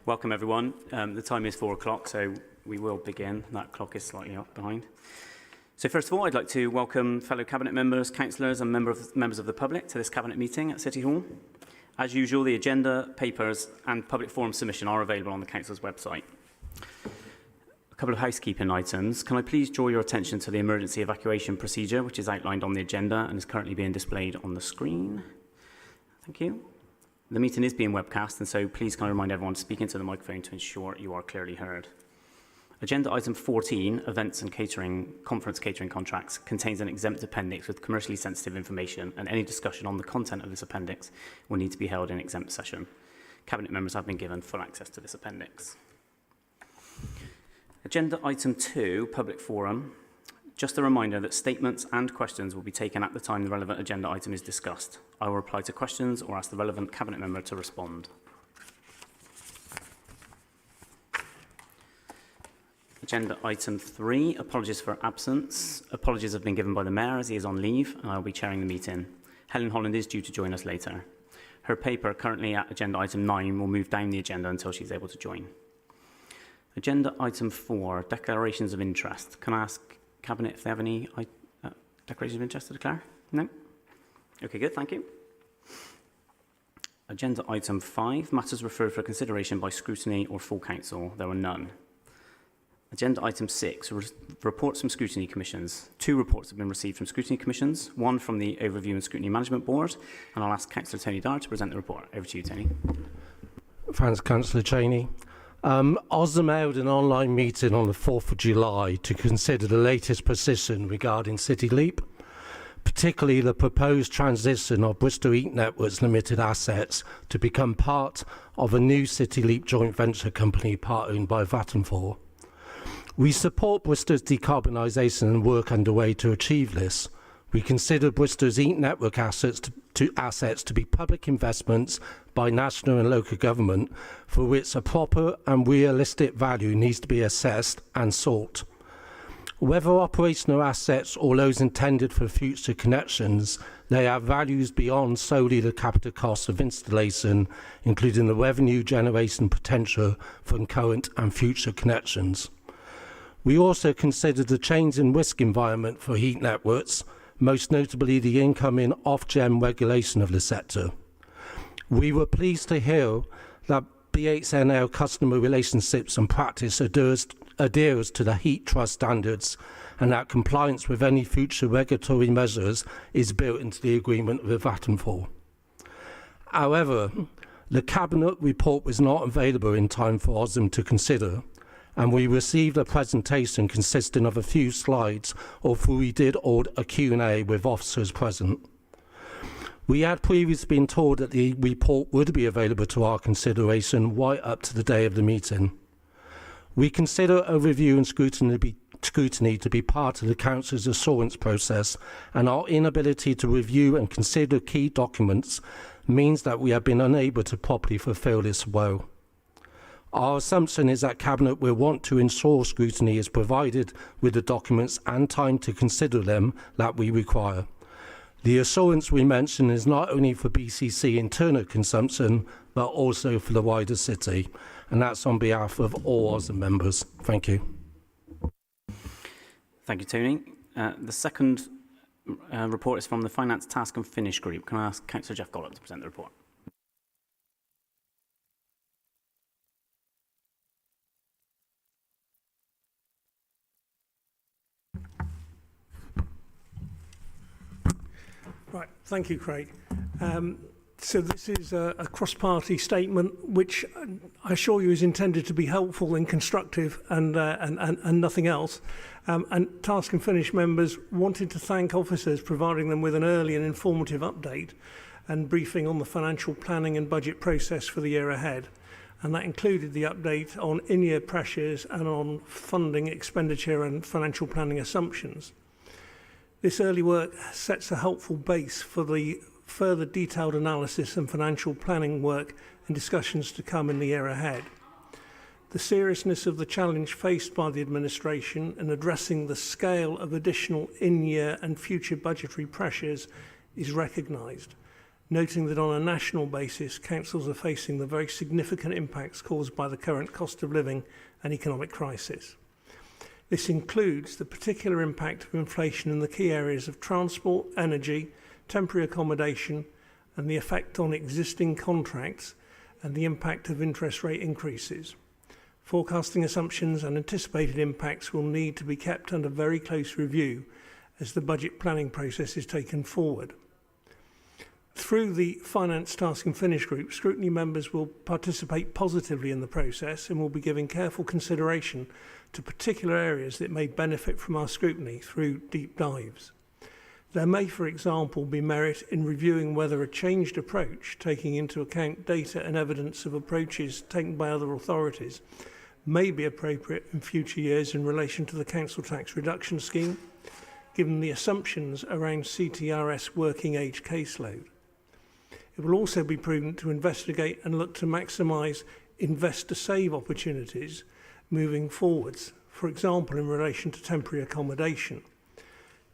Welcome everyone. The time is 4 o'clock, so we will begin. That clock is slightly up behind. So first of all, I'd like to welcome fellow Cabinet members, councillors and members of the public to this Cabinet meeting at City Hall. As usual, the agenda, papers and public forum submission are available on the Council's website. A couple of housekeeping items. Can I please draw your attention to the emergency evacuation procedure, which is outlined on the agenda and is currently being displayed on the screen. Thank you. The meeting is being webcast, and so please can I remind everyone to speak into the microphone to ensure you are clearly heard. Agenda item 14, events and catering, conference catering contracts, contains an exempt appendix with commercially sensitive information, and any discussion on the content of this appendix will need to be held in exempt session. Cabinet members have been given full access to this appendix. Agenda item 2, public forum. Just a reminder that statements and questions will be taken at the time the relevant agenda item is discussed. I will reply to questions or ask the relevant Cabinet member to respond. Agenda item 3, apologies for absence. Apologies have been given by the Mayor as he is on leave, and I will be chairing the meeting. Helen Holland is due to join us later. Her paper, currently at agenda item 9, will move down the agenda until she's able to join. Agenda item 4, declarations of interest. Can I ask Cabinet if they have any declarations of interest to declare? No? Okay, good, thank you. Agenda item 5, matters referred for consideration by scrutiny or full council. There were none. Agenda item 6, reports from scrutiny commissions. 2 reports have been received from scrutiny commissions, one from the Overview and Scrutiny Management Board, and I'll ask Councillor Tony Dyer to present the report. Over to you, Tony. Thanks, Councillor Cheney. Osm held an online meeting on the 4th of July to consider the latest position regarding City Leap, particularly the proposed transition of Bristol Heat Networks Limited assets to become part of a new City Leap joint venture company part-owned by Vattenfall. We support Bristol's decarbonisation and work underway to achieve this. We consider Bristol's heat network assets to be public investments by national and local government for which a proper and realistic value needs to be assessed and sought. Whether operational assets or those intended for future connections, they have values beyond solely the capital cost of installation, including the revenue generation potential from current and future connections. We also consider the change in risk environment for heat networks, most notably the incoming off-gem regulation of the sector. We were pleased to hear that BHNL customer relationships and practice adheres to the heat trust standards and that compliance with any future regulatory measures is built into the agreement with Vattenfall. However, the Cabinet report was not available in time for Osm to consider, and we received a presentation consisting of a few slides, although we did hold a Q&A with officers present. We had previously been told that the report would be available to our consideration right up to the day of the meeting. We consider a review and scrutiny to be part of the Council's assurance process, and our inability to review and consider key documents means that we have been unable to properly fulfil this role. Our assumption is that Cabinet will want to ensure scrutiny is provided with the documents and time to consider them that we require. The assurance we mention is not only for BCC internal consumption, but also for the wider city, and that's on behalf of all Osm members. Thank you. Thank you, Tony. The second report is from the Finance Task and Finish Group. Can I ask Councillor Jeff Gollop to present the report? Right, thank you, Craig. So this is a cross-party statement which I assure you is intended to be helpful and constructive and nothing else. And Task and Finish members wanted to thank officers providing them with an early and informative update and briefing on the financial planning and budget process for the year ahead. And that included the update on in-year pressures and on funding, expenditure and financial planning assumptions. This early work sets a helpful base for the further detailed analysis and financial planning work and discussions to come in the year ahead. The seriousness of the challenge faced by the administration in addressing the scale of additional in-year and future budgetary pressures is recognised, noting that on a national basis, councils are facing the very significant impacts caused by the current cost of living and economic crisis. This includes the particular impact of inflation in the key areas of transport, energy, temporary accommodation, and the effect on existing contracts and the impact of interest rate increases. Forecasting assumptions and anticipated impacts will need to be kept under very close review as the budget planning process is taken forward. Through the Finance Task and Finish Group, scrutiny members will participate positively in the process and will be giving careful consideration to particular areas that may benefit from our scrutiny through deep dives. There may, for example, be merit in reviewing whether a changed approach, taking into account data and evidence of approaches taken by other authorities, may be appropriate in future years in relation to the council tax reduction scheme, given the assumptions around CTRS working age caseload. It will also be prudent to investigate and look to maximise invest-to-save opportunities moving forwards, for example in relation to temporary accommodation.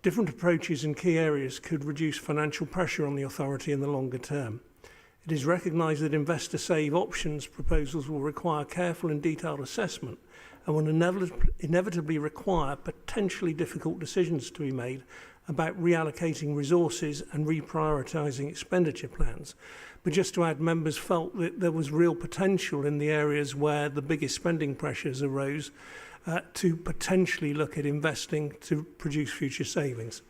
Different approaches in key areas could reduce financial pressure on the authority in the longer term. It is recognised that investor-save options proposals will require careful and detailed assessment and will inevitably require potentially difficult decisions to be made about reallocating resources and reprioritising expenditure plans. But just to add, members felt that there was real potential in the areas where the biggest spending pressures arose to potentially look at investing to produce future savings.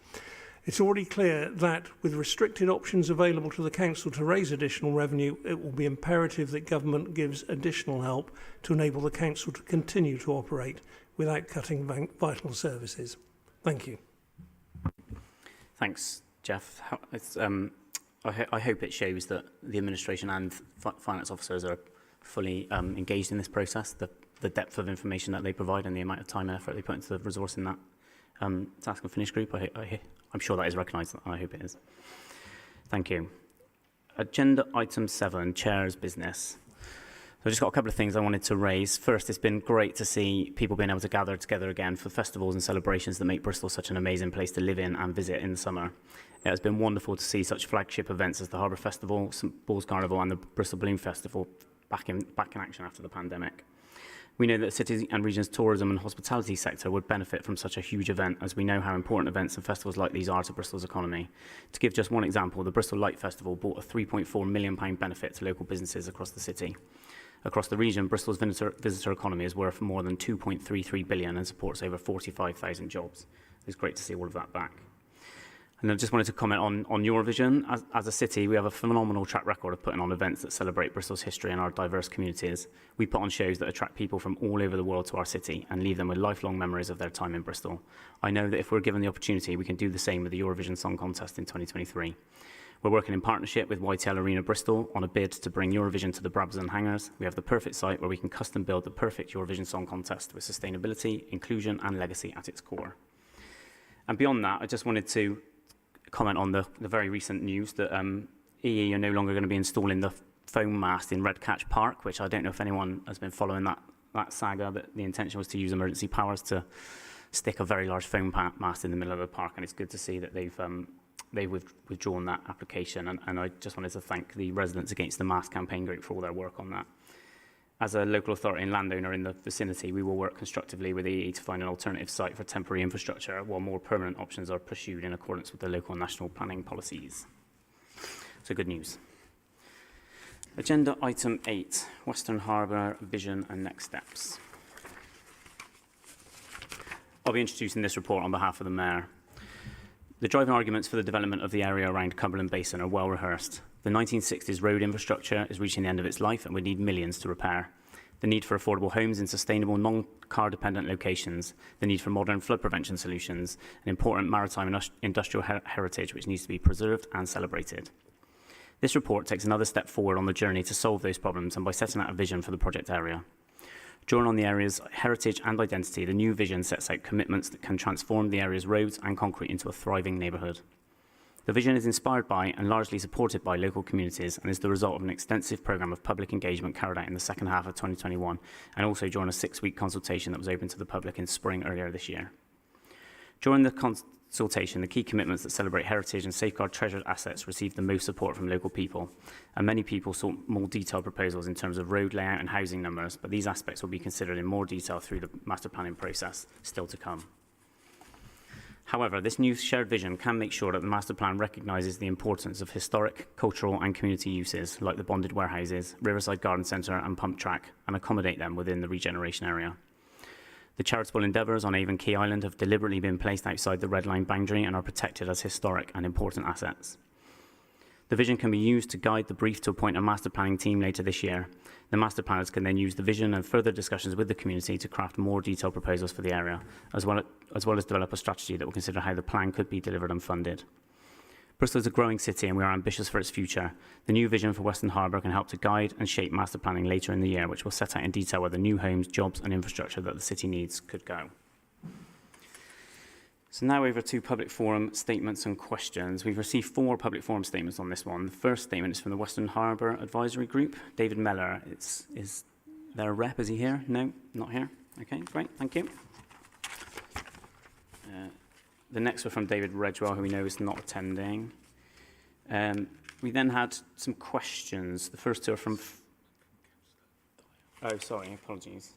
It's already clear that with restricted options available to the council to raise additional revenue, it will be imperative that government gives additional help to enable the council to continue to operate without cutting vital services. Thank you. Thanks, Jeff. I hope it shows that the administration and finance officers are fully engaged in this process, the depth of information that they provide and the amount of time and effort they put into the resource in that task and finish group. I'm sure that is recognised. I hope it is. Thank you. Agenda item 7, Chair's business. So I've just got a couple of things I wanted to raise. First, it's been great to see people being able to gather together again for festivals and celebrations that make Bristol such an amazing place to live in and visit in the summer. It has been wonderful to see such flagship events as the Harbour Festival, St Paul's Carnival and the Bristol Balloon Festival back in action after the pandemic. We know that the city and region's tourism and hospitality sector would benefit from such a huge event, as we know how important events and festivals like these are to Bristol's economy. To give just one example, the Bristol Light Festival brought a £3.4 million benefit to local businesses across the city. Across the region, Bristol's visitor economy is worth more than £2.33 billion and supports over 45,000 jobs. It's great to see all of that back. And I just wanted to comment on Eurovision. As a city, we have a phenomenal track record of putting on events that celebrate Bristol's history and our diverse communities. We put on shows that attract people from all over the world to our city and leave them with lifelong memories of their time in Bristol. I know that if we're given the opportunity, we can do the same with the Eurovision Song Contest in 2023. We're working in partnership with YTL Arena Bristol on a bid to bring Eurovision to the Brabazon Hangars. We have the perfect site where we can custom build the perfect Eurovision Song Contest with sustainability, inclusion and legacy at its core. And beyond that, I just wanted to comment on the very recent news that EE are no longer going to be installing the foam mast in Redcatch Park, which I don't know if anyone has been following that saga, but the intention was to use emergency powers to stick a very large foam mast in the middle of the park, and it's good to see that they've withdrawn that application, and I just wanted to thank the Residents Against the Mast campaign group for all their work on that. As a local authority and landowner in the vicinity, we will work constructively with EE to find an alternative site for temporary infrastructure while more permanent options are pursued in accordance with the local and national planning policies. So good news. Agenda item 8, Western Harbour Vision and Next Steps. I'll be introducing this report on behalf of the Mayor. The driving arguments for the development of the area around Cumberland Basin are well rehearsed. The 1960s road infrastructure is reaching the end of its life and would need millions to repair. The need for affordable homes in sustainable, non-car dependent locations, the need for modern flood prevention solutions, and important maritime and industrial heritage which needs to be preserved and celebrated. This report takes another step forward on the journey to solve those problems and by setting out a vision for the project area. Drawing on the area's heritage and identity, the new vision sets out commitments that can transform the area's roads and concrete into a thriving neighbourhood. The vision is inspired by and largely supported by local communities and is the result of an extensive programme of public engagement carried out in the second half of 2021 and also during a 6-week consultation that was open to the public in spring earlier this year. During the consultation, the key commitments that celebrate heritage and safeguard treasured assets received the most support from local people, and many people sought more detailed proposals in terms of road layout and housing numbers, but these aspects will be considered in more detail through the master planning process still to come. However, this new shared vision can make sure that the master plan recognises the importance of historic, cultural and community uses like the bonded warehouses, Riverside Garden Centre and Pump Track, and accommodate them within the regeneration area. The charitable endeavours on Avon Key Island have deliberately been placed outside the red line boundary and are protected as historic and important assets. The vision can be used to guide the brief to appoint a master planning team later this year. The master planners can then use the vision and further discussions with the community to craft more detailed proposals for the area, as well as develop a strategy that will consider how the plan could be delivered and funded. Bristol is a growing city and we are ambitious for its future. The new vision for Western Harbour can help to guide and shape master planning later in the year, which will set out in detail where the new homes, jobs and infrastructure that the city needs could go. So now over to public forum statements and questions. We've received 4 public forum statements on this one. The first statement is from the Western Harbour Advisory Group. David Meller, is there a rep? Is he here? No, not here. Okay, great, thank you. The next were from David Redgewell, who we know is not attending. We then had some questions. The first 2 are from... Oh, sorry, apologies.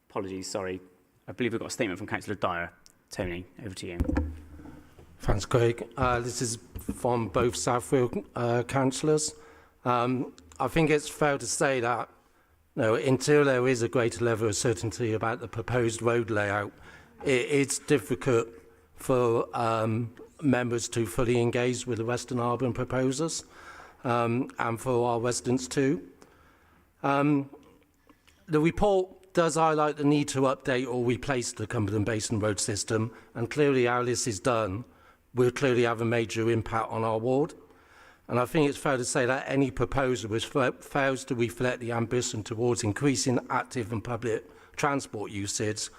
Apologies, sorry. I believe we've got a statement from Councillor Dyer. Tony, over to you. Thanks, Craig. This is from both Southfield councillors. I think it's fair to say that until there is a greater level of certainty about the proposed road layout, it's difficult for members to fully engage with the Western Harbour proposers and for our residents too. The report does highlight the need to update or replace the Cumberland Basin road system, and clearly how this is done will clearly have a major impact on our ward. And I think it's fair to say that any proposal which fails to reflect the ambition towards increasing active and public transport usage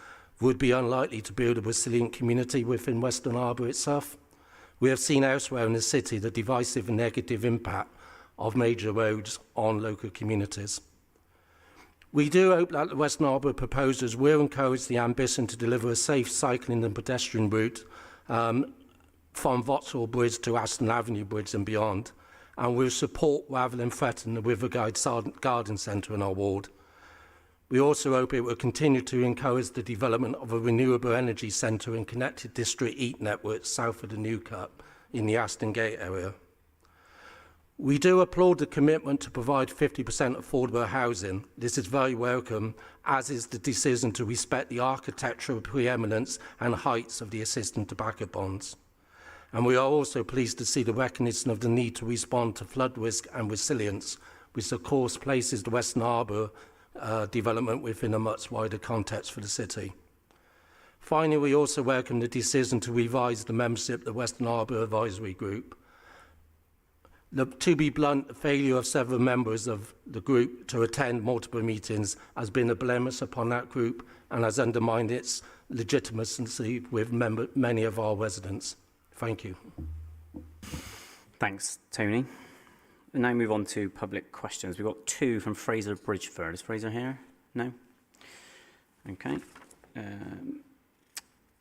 would be unlikely to build a resilient community within Western Harbour itself. We have seen elsewhere in the city the divisive and negative impact of major roads on local communities. We do hope that the Western Harbour proposers will encourage the ambition to deliver a safe cycling and pedestrian route from Vauxhall Bridge to Aston Avenue Bridge and beyond, and will support rather than threaten the Riverside Garden Centre in our ward. We also hope it will continue to encourage the development of a renewable energy centre and connected district heat network south of the New Cut in the Aston Gate area. We do applaud the commitment to provide 50% affordable housing. This is very welcome, as is the decision to respect the architectural preeminence and heights of the assistant tobacco bonds. And we are also pleased to see the recognition of the need to respond to flood risk and resilience, which of course places the Western Harbour development within a much wider context for the city. Finally, we also welcome the decision to revise the membership of the Western Harbour Advisory Group. To be blunt, the failure of several members of the group to attend multiple meetings has been a blemish upon that group and has undermined its legitimacy with many of our residents. Thank you. Thanks, Tony. We'll now move on to public questions. We've got 2 from Fraser Bridgeford. Is Fraser here? No? Okay.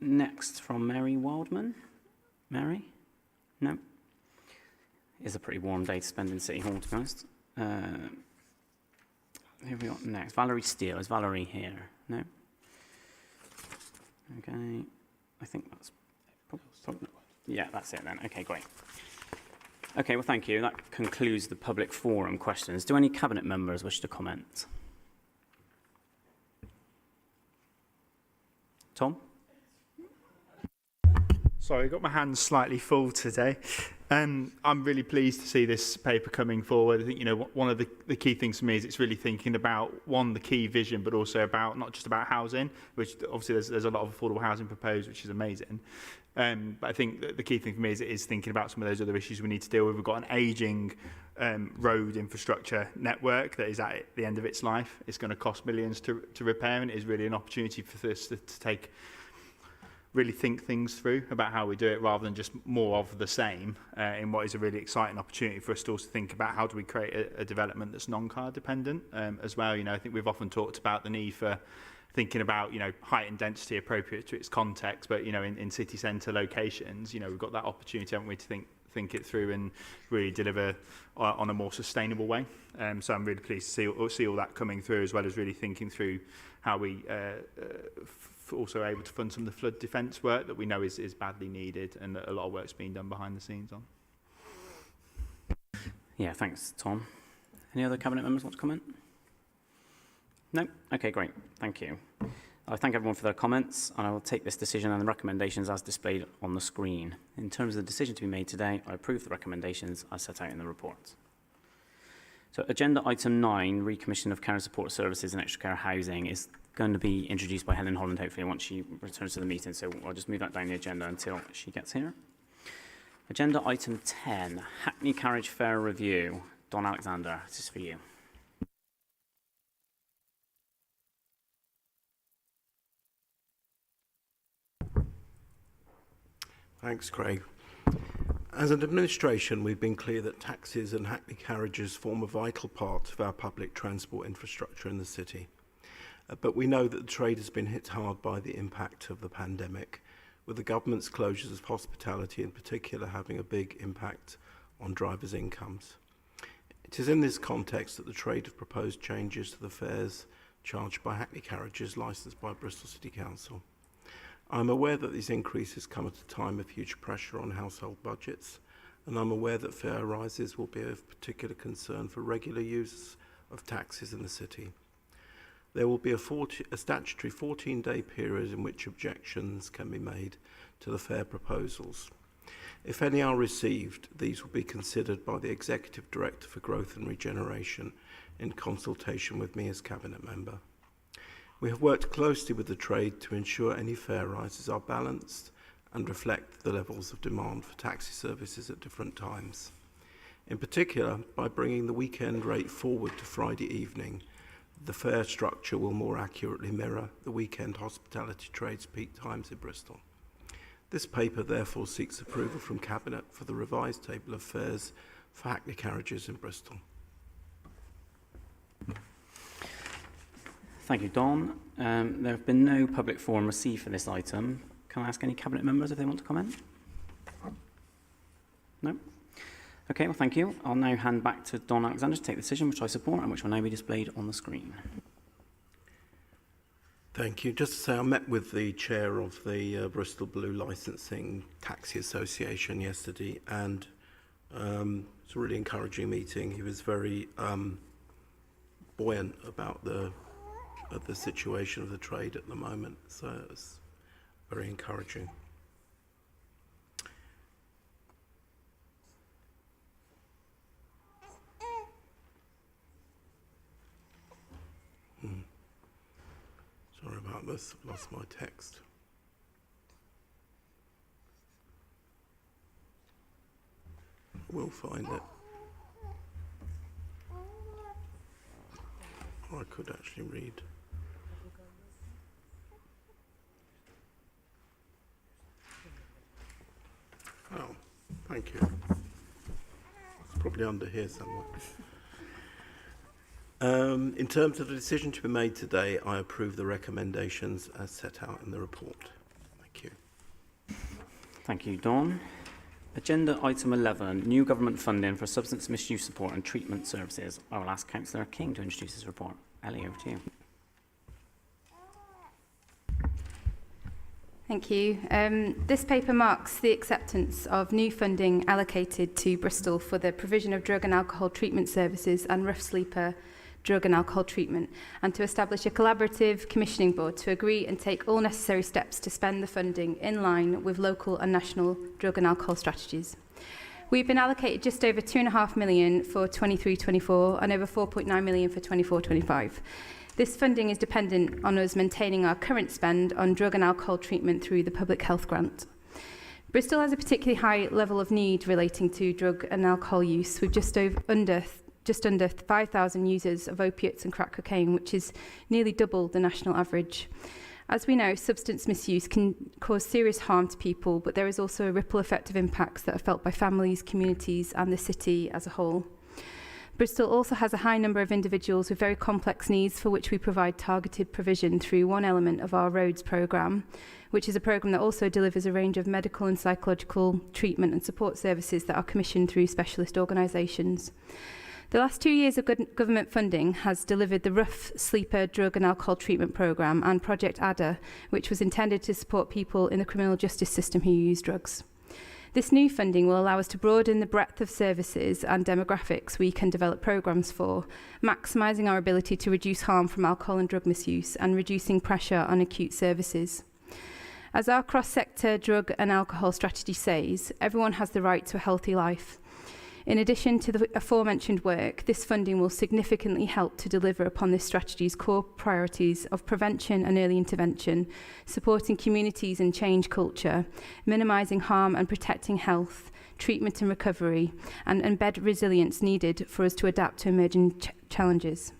Next from Mary Wildman. Mary? No? It's a pretty warm day to spend in City Hall, to be honest. Who have we got next? Valerie Steele. Is Valerie here? No? Okay. I think that's... Yeah, that's it then. Okay, great. Okay, well, thank you. That concludes the public forum questions. Do any Cabinet members wish to comment? Tom? Sorry, I got my hands slightly full today. I'm really pleased to see this paper coming forward. I think, one of the key things for me is it's really thinking about, one, the key vision, but also about not just about housing, which obviously there's a lot of affordable housing proposed, which is amazing. But I think that the key thing for me is thinking about some of those other issues we need to deal with. We've got an ageing road infrastructure network that is at the end of its life. It's going to cost millions to repair, and it is really an opportunity for this to really think things through about how we do it rather than just more of the same in what is a really exciting opportunity for us to also think about how do we create a development that's non-car dependent as well. I think we've often talked about the need for thinking about, height and density appropriate to its context, but, in city centre locations, we've got that opportunity, haven't we, to think it through and really deliver on a more sustainable way. So I'm really pleased to see all that coming through, as well as really thinking through how we also able to fund some of the flood defence work that we know is badly needed, and that a lot of work's being done behind the scenes on. Yeah, thanks, Tom. Any other Cabinet members want to comment? No? Okay, great. Thank you. I thank everyone for their comments, and I will take this decision and the recommendations as displayed on the screen. In terms of the decision to be made today, I approve the recommendations as set out in the report. So agenda item 9, recommission of care and support services and extra care housing, is going to be introduced by Helen Holland, hopefully, once she returns to the meeting. So I'll just move that down the agenda until she gets here. Agenda item 10, Hackney Carriage Fare Review. Don Alexander, this is for you. Thanks, Craig. As an administration, we've been clear that taxis and Hackney carriages form a vital part of our public transport infrastructure in the city. But we know that the trade has been hit hard by the impact of the pandemic, with the government's closures of hospitality in particular having a big impact on drivers' incomes. It is in this context that the trade have proposed changes to the fares charged by Hackney carriages licensed by Bristol City Council. I'm aware that these increases come at a time of huge pressure on household budgets, and I'm aware that fare rises will be of particular concern for regular use of taxis in the city. There will be a statutory 14-day period in which objections can be made to the fare proposals. If any are received, these will be considered by the Executive Director for Growth and Regeneration in consultation with me as Cabinet Member. We have worked closely with the trade to ensure any fare rises are balanced and reflect the levels of demand for taxi services at different times. In particular, by bringing the weekend rate forward to Friday evening, the fare structure will more accurately mirror the weekend hospitality trade's peak times in Bristol. This paper therefore seeks approval from Cabinet for the revised table of fares for Hackney carriages in Bristol. Thank you, Don. There have been no public forum received for this item. Can I ask any Cabinet members if they want to comment? No? Okay, well, thank you. I'll now hand back to Don Alexander to take the decision, which I support and which will now be displayed on the screen. Thank you. Just to say, I met with the chair of the Bristol Blue Licensing Taxi Association yesterday, and it's a really encouraging meeting. He was very buoyant about the situation of the trade at the moment, so it was very encouraging. Sorry about this, I've lost my text. We'll find it. Or I could actually read. Oh, thank you. It's probably under here somewhere. In terms of the decision to be made today, I approve the recommendations as set out in the report. Thank you. Thank you, Don. Agenda item 11, new government funding for substance misuse support and treatment services. I will ask Councillor King to introduce his report. Ellie, over to you. Thank you. This paper marks the acceptance of new funding allocated to Bristol for the provision of drug and alcohol treatment services and rough sleeper drug and alcohol treatment, and to establish a collaborative commissioning board to agree and take all necessary steps to spend the funding in line with local and national drug and alcohol strategies. We've been allocated just over £2.5 million for 23-24 and over £4.9 million for 24-25. This funding is dependent on us maintaining our current spend on drug and alcohol treatment through the public health grant. Bristol has a particularly high level of need relating to drug and alcohol use, with just under 5,000 users of opiates and crack cocaine, which is nearly double the national average. As we know, substance misuse can cause serious harm to people, but there is also a ripple effect of impacts that are felt by families, communities, and the city as a whole. Bristol also has a high number of individuals with very complex needs for which we provide targeted provision through one element of our Roads programme, which is a programme that also delivers a range of medical and psychological treatment and support services that are commissioned through specialist organisations. The last 2 years of government funding has delivered the Rough Sleeper Drug and Alcohol Treatment Programme and Project ADDA, which was intended to support people in the criminal justice system who use drugs. This new funding will allow us to broaden the breadth of services and demographics we can develop programmes for, maximising our ability to reduce harm from alcohol and drug misuse and reducing pressure on acute services. As our cross-sector drug and alcohol strategy says, everyone has the right to a healthy life. In addition to the aforementioned work, this funding will significantly help to deliver upon this strategy's core priorities of prevention and early intervention, supporting communities and change culture, minimising harm and protecting health, treatment and recovery, and embed resilience needed for us to adapt to emerging challenges.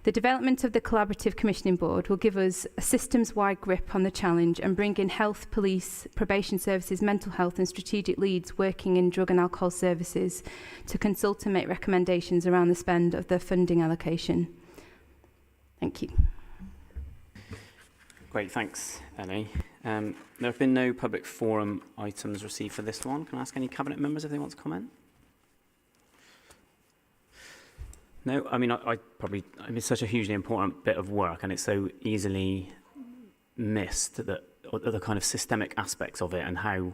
The development of the Collaborative Commissioning Board will give us a systems-wide grip on the challenge and bring in health, police, probation services, mental health and strategic leads working in drug and alcohol services to consult and make recommendations around the spend of the funding allocation. Thank you. Great, thanks, Ellie. There have been no public forum items received for this one. Can I ask any Cabinet members if they want to comment? No, I mean, it's such a hugely important bit of work and it's so easily missed that the kind of systemic aspects of it and how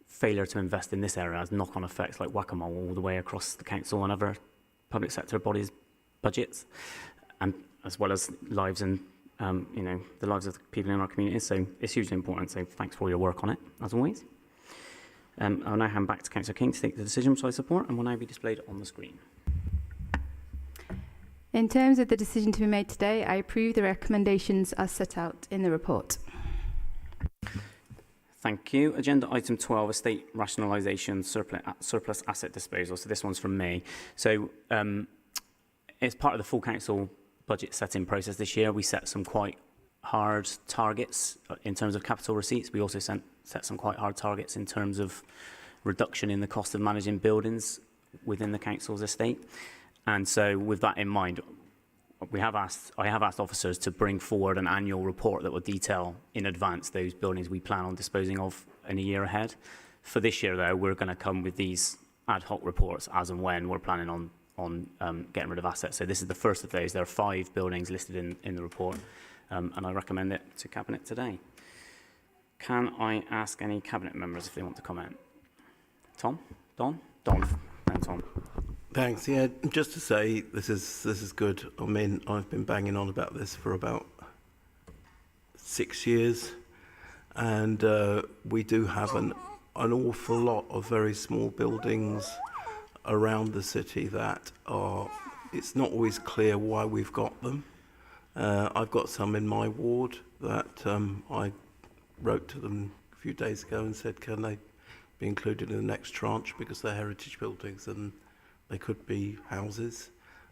failure to invest in this area has knock-on effects like whack-a-mole all the way across the council and other public sector bodies' budgets, and as well as lives and the lives of the people in our communities. So it's hugely important. So thanks for all your work on it, as always. I'll now hand back to Councillor King to take the decision which I support and will now be displayed on the screen. In terms of the decision to be made today, I approve the recommendations as set out in the report. Thank you. Agenda item 12, estate rationalisation, surplus asset disposal. So this one's from me. So as part of the full council budget setting process this year, we set some quite hard targets in terms of capital receipts. We also set some quite hard targets in terms of reduction in the cost of managing buildings within the council's estate. And so with that in mind, I have asked officers to bring forward an annual report that will detail in advance those buildings we plan on disposing of in a year ahead. For this year, though, we're going to come with these ad hoc reports as and when we're planning on getting rid of assets. So this is the first of those. There are 5 buildings listed in the report, and I recommend it to Cabinet today. Can I ask any Cabinet members if they want to comment? Tom? Don, and Tom. Thanks. Yeah, just to say, this is good. I mean, I've been banging on about this for about 6 years, and we do have an awful lot of very small buildings around the city that are. It's not always clear why we've got them. I've got some in my ward that I wrote to them a few days ago and said, can they be included in the next tranche because they're heritage buildings and they could be houses.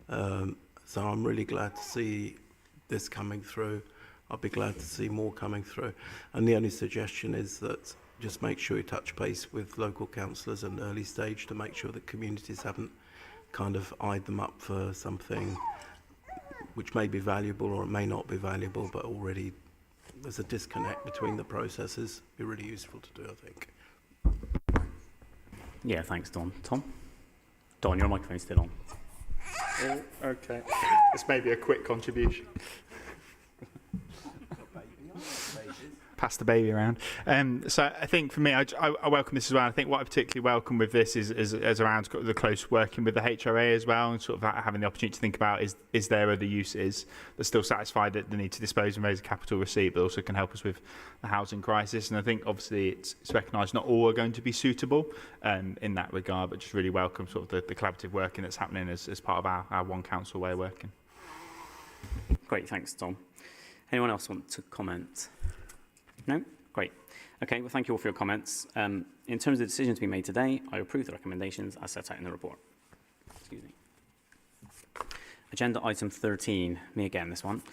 So I'm really glad to see this coming through. I'll be glad to see more coming through. And the only suggestion is that just make sure you touch base with local councillors at an early stage to make sure that communities haven't kind of eyed them up for something which may be valuable or it may not be valuable, but already there's a disconnect between the processes. It'd be really useful to do, I think. Yeah, thanks, Don. Tom? Don, your microphone's still on. Oh, okay. This may be a quick contribution. Pass the baby around. So I think for me, I welcome this as well. I think what I particularly welcome with this is around the close working with the HRA as well, and sort of having the opportunity to think about is there other uses that still satisfy the need to dispose and raise a capital receipt, but also can help us with the housing crisis. And I think obviously it's recognised not all are going to be suitable in that regard, but just really welcome sort of the collaborative working that's happening as part of our one council way of working. Great, thanks, Tom. Anyone else want to comment? No? Great. Okay, well, thank you all for your comments. In terms of the decision to be made today, I approve the recommendations as set out in the report. Excuse me. Agenda item 13, me again, this one.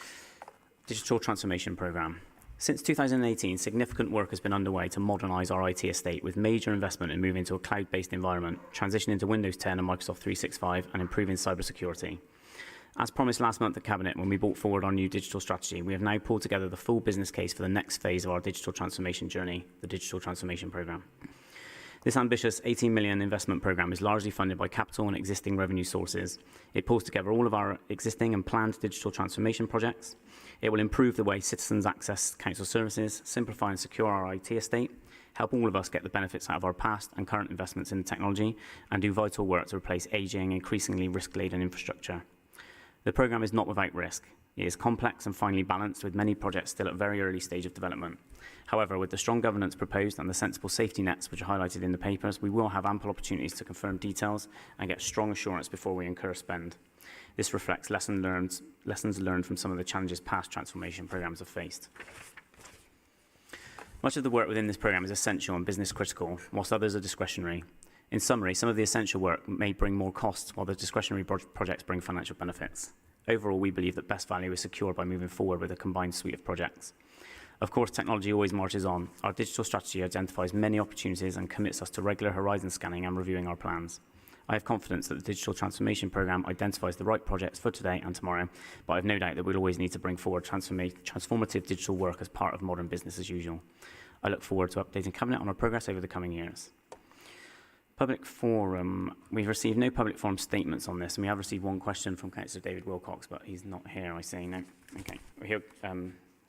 Digital Transformation Programme. Since 2018, significant work has been underway to modernise our IT estate with major investment in moving to a cloud-based environment, transitioning to Windows 10 and Microsoft 365 and improving cybersecurity. As promised last month at Cabinet when we brought forward our new digital strategy, we have now pulled together the full business case for the next phase of our digital transformation journey, the Digital Transformation Programme. This ambitious 18 million investment programme is largely funded by capital and existing revenue sources. It pulls together all of our existing and planned digital transformation projects. It will improve the way citizens access council services, simplify and secure our IT estate, help all of us get the benefits out of our past and current investments in technology, and do vital work to replace ageing, increasingly risk-laden infrastructure. The programme is not without risk. It is complex and finely balanced, with many projects still at a very early stage of development. However, with the strong governance proposed and the sensible safety nets which are highlighted in the papers, we will have ample opportunities to confirm details and get strong assurance before we incur spend. This reflects lessons learned from some of the challenges past transformation programmes have faced. Much of the work within this programme is essential and business critical, whilst others are discretionary. In summary, some of the essential work may bring more costs, while the discretionary projects bring financial benefits. Overall, we believe that best value is secured by moving forward with a combined suite of projects. Of course, technology always marches on. Our digital strategy identifies many opportunities and commits us to regular horizon scanning and reviewing our plans. I have confidence that the Digital Transformation Programme identifies the right projects for today and tomorrow, but I have no doubt that we'll always need to bring forward transformative digital work as part of modern business as usual. I look forward to updating Cabinet on our progress over the coming years. Public forum. We've received no public forum statements on this, and we have received one question from Councillor David Wilcox, but he's not here, I see. No. Okay.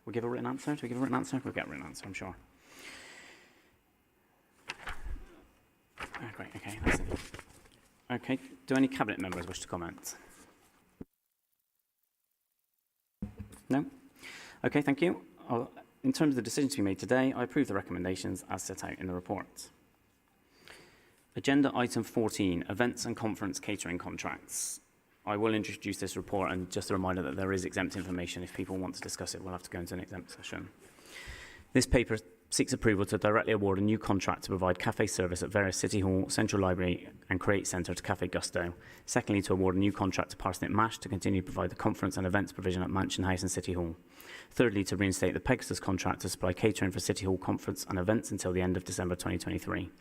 We'll give a written answer. Do we give a written answer? We'll get a written answer, I'm sure. Great. Okay. That's it. Okay. Do any Cabinet members wish to comment? No? Okay, thank you. In terms of the decisions to be made today, I approve the recommendations as set out in the report. Agenda item 14, events and conference catering contracts. I will introduce this report, and just a reminder that there is exempt information. If people want to discuss it, we'll have to go into an exempt session. This paper seeks approval to directly award a new contract to provide cafe service at various City Hall, Central Library and Create Centre to Cafe Gusto. Secondly, to award a new contract to Parsnip Mash to continue to provide the conference and events provision at Mansion House and City Hall. Thirdly, to reinstate the Pegasus contract to supply catering for City Hall conference and events until the end of December 2023.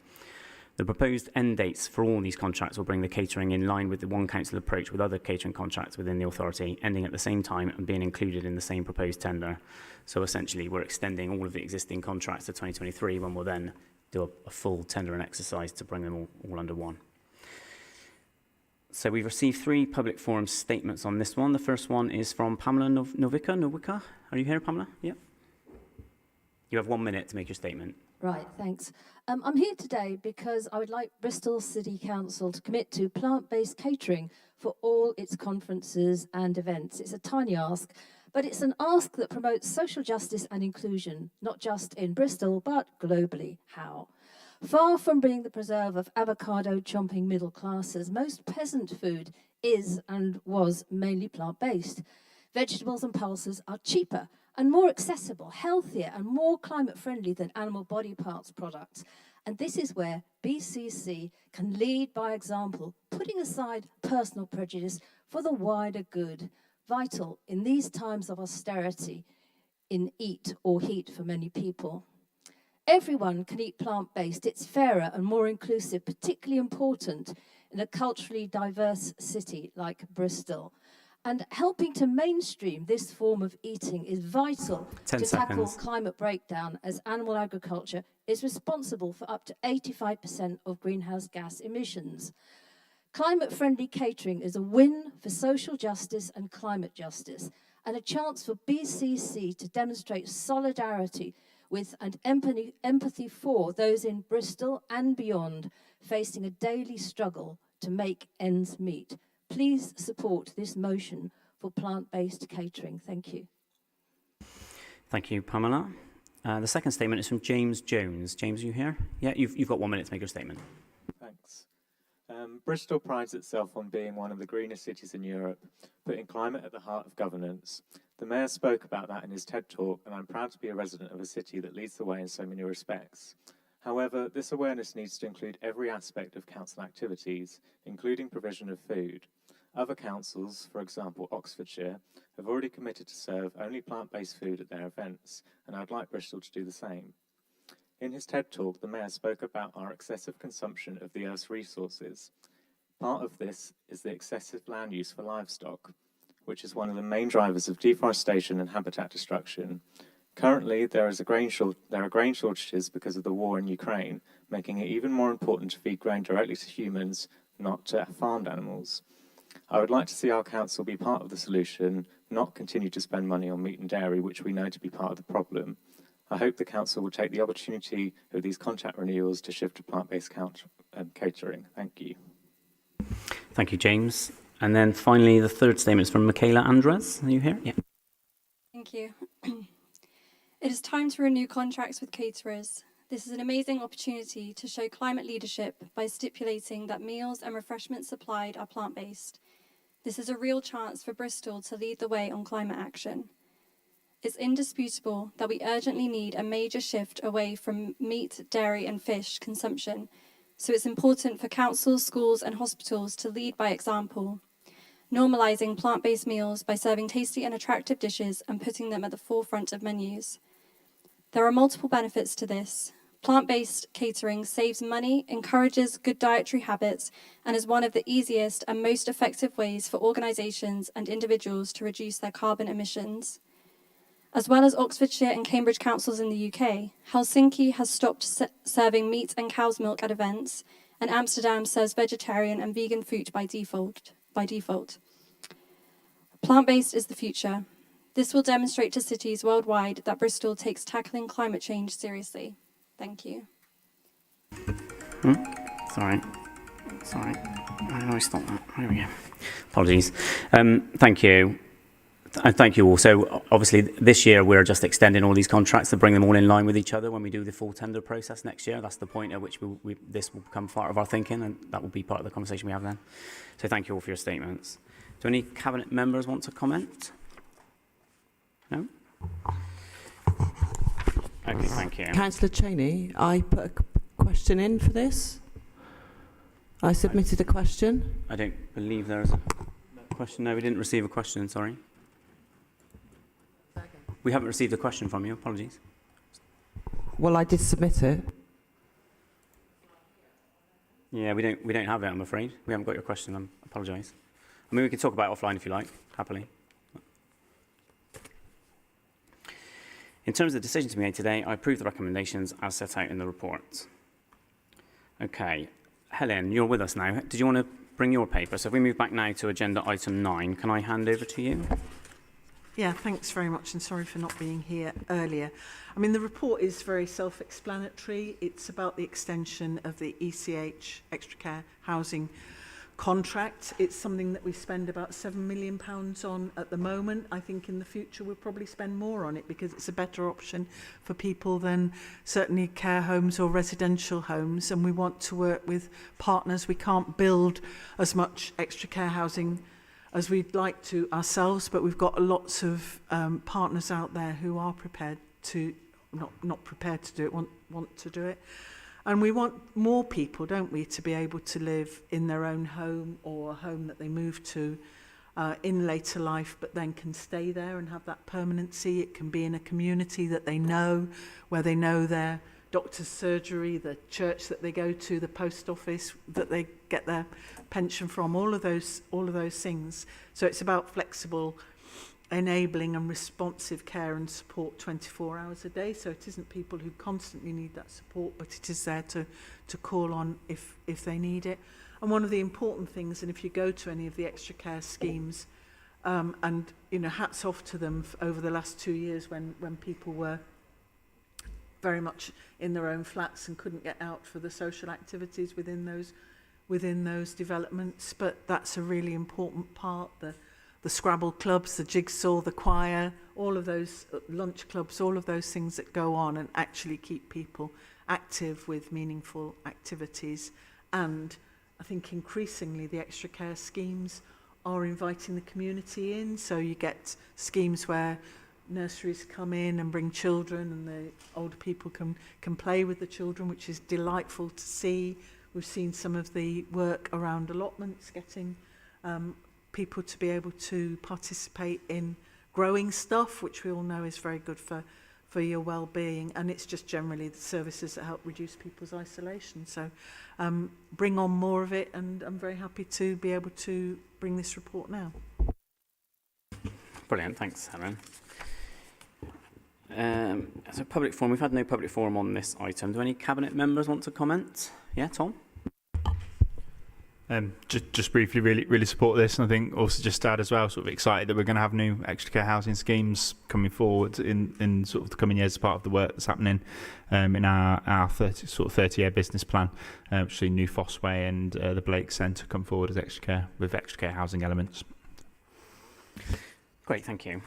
The proposed end dates for all these contracts will bring the catering in line with the one council approach with other catering contracts within the authority, ending at the same time and being included in the same proposed tender. So essentially, we're extending all of the existing contracts to 2023, when we'll then do a full tender and exercise to bring them all under one. So we've received 3 public forum statements on this one. The first one is from Pamela Nowica. Are you here, Pamela? Yeah. You have 1 minute to make your statement. Right, thanks. I'm here today because I would like Bristol City Council to commit to plant-based catering for all its conferences and events. It's a tiny ask, but it's an ask that promotes social justice and inclusion, not just in Bristol, but globally. How? Far from being the preserve of avocado-chomping middle classes, most peasant food is and was mainly plant-based. Vegetables and pulses are cheaper and more accessible, healthier and more climate-friendly than animal body parts products. And this is where BCC can lead by example, putting aside personal prejudice for the wider good, vital in these times of austerity in eat or heat for many people. Everyone can eat plant-based. It's fairer and more inclusive, particularly important in a culturally diverse city like Bristol. And helping to mainstream this form of eating is vital to tackle climate breakdown, as animal agriculture is responsible for up to 85% of greenhouse gas emissions. Climate-friendly catering is a win for social justice and climate justice, and a chance for BCC to demonstrate solidarity with and empathy for those in Bristol and beyond facing a daily struggle to make ends meet. Please support this motion for plant-based catering. Thank you. Thank you, Pamela. The second statement is from James Jones. James, are you here? Yeah, you've got 1 minute to make your statement. Thanks. Bristol prides itself on being one of the greenest cities in Europe, putting climate at the heart of governance. The Mayor spoke about that in his TED Talk, and I'm proud to be a resident of a city that leads the way in so many respects. However, this awareness needs to include every aspect of council activities, including provision of food. Other councils, for example Oxfordshire, have already committed to serve only plant-based food at their events, and I'd like Bristol to do the same. In his TED talk, the Mayor spoke about our excessive consumption of the Earth's resources. Part of this is the excessive land use for livestock, which is one of the main drivers of deforestation and habitat destruction. Currently, there are grain shortages because of the war in Ukraine, making it even more important to feed grain directly to humans, not to farmed animals. I would like to see our council be part of the solution, not continue to spend money on meat and dairy, which we know to be part of the problem. I hope the council will take the opportunity of these contract renewals to shift to plant-based catering. Thank you. Thank you, James. And then finally, the third statement is from Michaela Andres. Are you here? Yeah. Thank you. It is time to renew contracts with caterers. This is an amazing opportunity to show climate leadership by stipulating that meals and refreshments supplied are plant-based. This is a real chance for Bristol to lead the way on climate action. It's indisputable that we urgently need a major shift away from meat, dairy and fish consumption, so it's important for councils, schools and hospitals to lead by example, normalising plant-based meals by serving tasty and attractive dishes and putting them at the forefront of menus. There are multiple benefits to this. Plant-based catering saves money, encourages good dietary habits, and is one of the easiest and most effective ways for organisations and individuals to reduce their carbon emissions. As well as Oxfordshire and Cambridge councils in the UK, Helsinki has stopped serving meat and cow's milk at events, and Amsterdam serves vegetarian and vegan food by default. Plant-based is the future. This will demonstrate to cities worldwide that Bristol takes tackling climate change seriously. Thank you. Sorry. How do I stop that? There we go. Apologies. Thank you. And thank you all. So obviously this year we're just extending all these contracts to bring them all in line with each other when we do the full tender process next year. That's the point at which this will become part of our thinking, and that will be part of the conversation we have then. So thank you all for your statements. Do any Cabinet members want to comment? No? Okay, thank you. Councillor Cheney, I put a question in for this. I submitted a question. I don't believe there is a question. No, we didn't receive a question, sorry. We haven't received a question from you, apologies. Well, I did submit it. Yeah, we don't have it, I'm afraid. We haven't got your question, I apologise. I mean, we can talk about it offline if you like, happily. In terms of the decision to be made today, I approve the recommendations as set out in the report. Okay, Helen, you're with us now. Did you want to bring your paper? So if we move back now to agenda item 9, can I hand over to you? Yeah, thanks very much, and sorry for not being here earlier. I mean, the report is very self-explanatory. It's about the extension of the ECH, Extra Care Housing contract. It's something that we spend about £7 million on at the moment. I think in the future we'll probably spend more on it because it's a better option for people than certainly care homes or residential homes, and we want to work with partners. We can't build as much extra care housing as we'd like to ourselves, but we've got lots of partners out there who are prepared to, not prepared to do it, want to do it. And we want more people, don't we, to be able to live in their own home or a home that they move to in later life, but then can stay there and have that permanency. It can be in a community that they know, where they know their doctor's surgery, the church that they go to, the post office that they get their pension from, all of those things. So it's about flexible, enabling and responsive care and support 24 hours a day. So it isn't people who constantly need that support, but it is there to call on if they need it. And one of the important things, and if you go to any of the extra care schemes, and you know, hats off to them over the last 2 years when people were very much in their own flats and couldn't get out for the social activities within those developments. But that's a really important part. The Scrabble clubs, the jigsaw, the choir, all of those lunch clubs, all of those things that go on and actually keep people active with meaningful activities. And I think increasingly the extra care schemes are inviting the community in. So you get schemes where nurseries come in and bring children, and the older people can play with the children, which is delightful to see. We've seen some of the work around allotments, getting people to be able to participate in growing stuff, which we all know is very good for your well-being, and it's just generally the services that help reduce people's isolation. So bring on more of it, and I'm very happy to be able to bring this report now. Brilliant, thanks, Helen. So public forum, we've had no public forum on this item. Do any Cabinet members want to comment? Yeah, Tom? Just briefly, really support this, and I think also just to add as well, sort of excited that we're going to have new extra care housing schemes coming forward in sort of the coming years as part of the work that's happening in our 30-year business plan. Actually, New Fossway and the Blake Centre come forward as extra care housing elements. Great, thank you.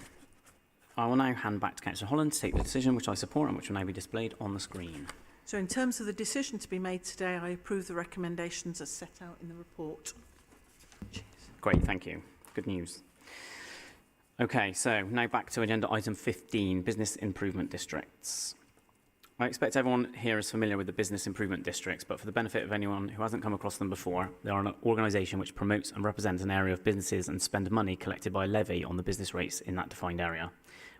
I will now hand back to Councillor Holland to take the decision which I support and which will now be displayed on the screen. So in terms of the decision to be made today, I approve the recommendations as set out in the report. Cheers. Great, thank you. Good news. Okay, so now back to agenda item 15, business improvement districts. I expect everyone here is familiar with the business improvement districts, but for the benefit of anyone who hasn't come across them before, they are an organisation which promotes and represents an area of businesses and spend money collected by a levy on the business rates in that defined area.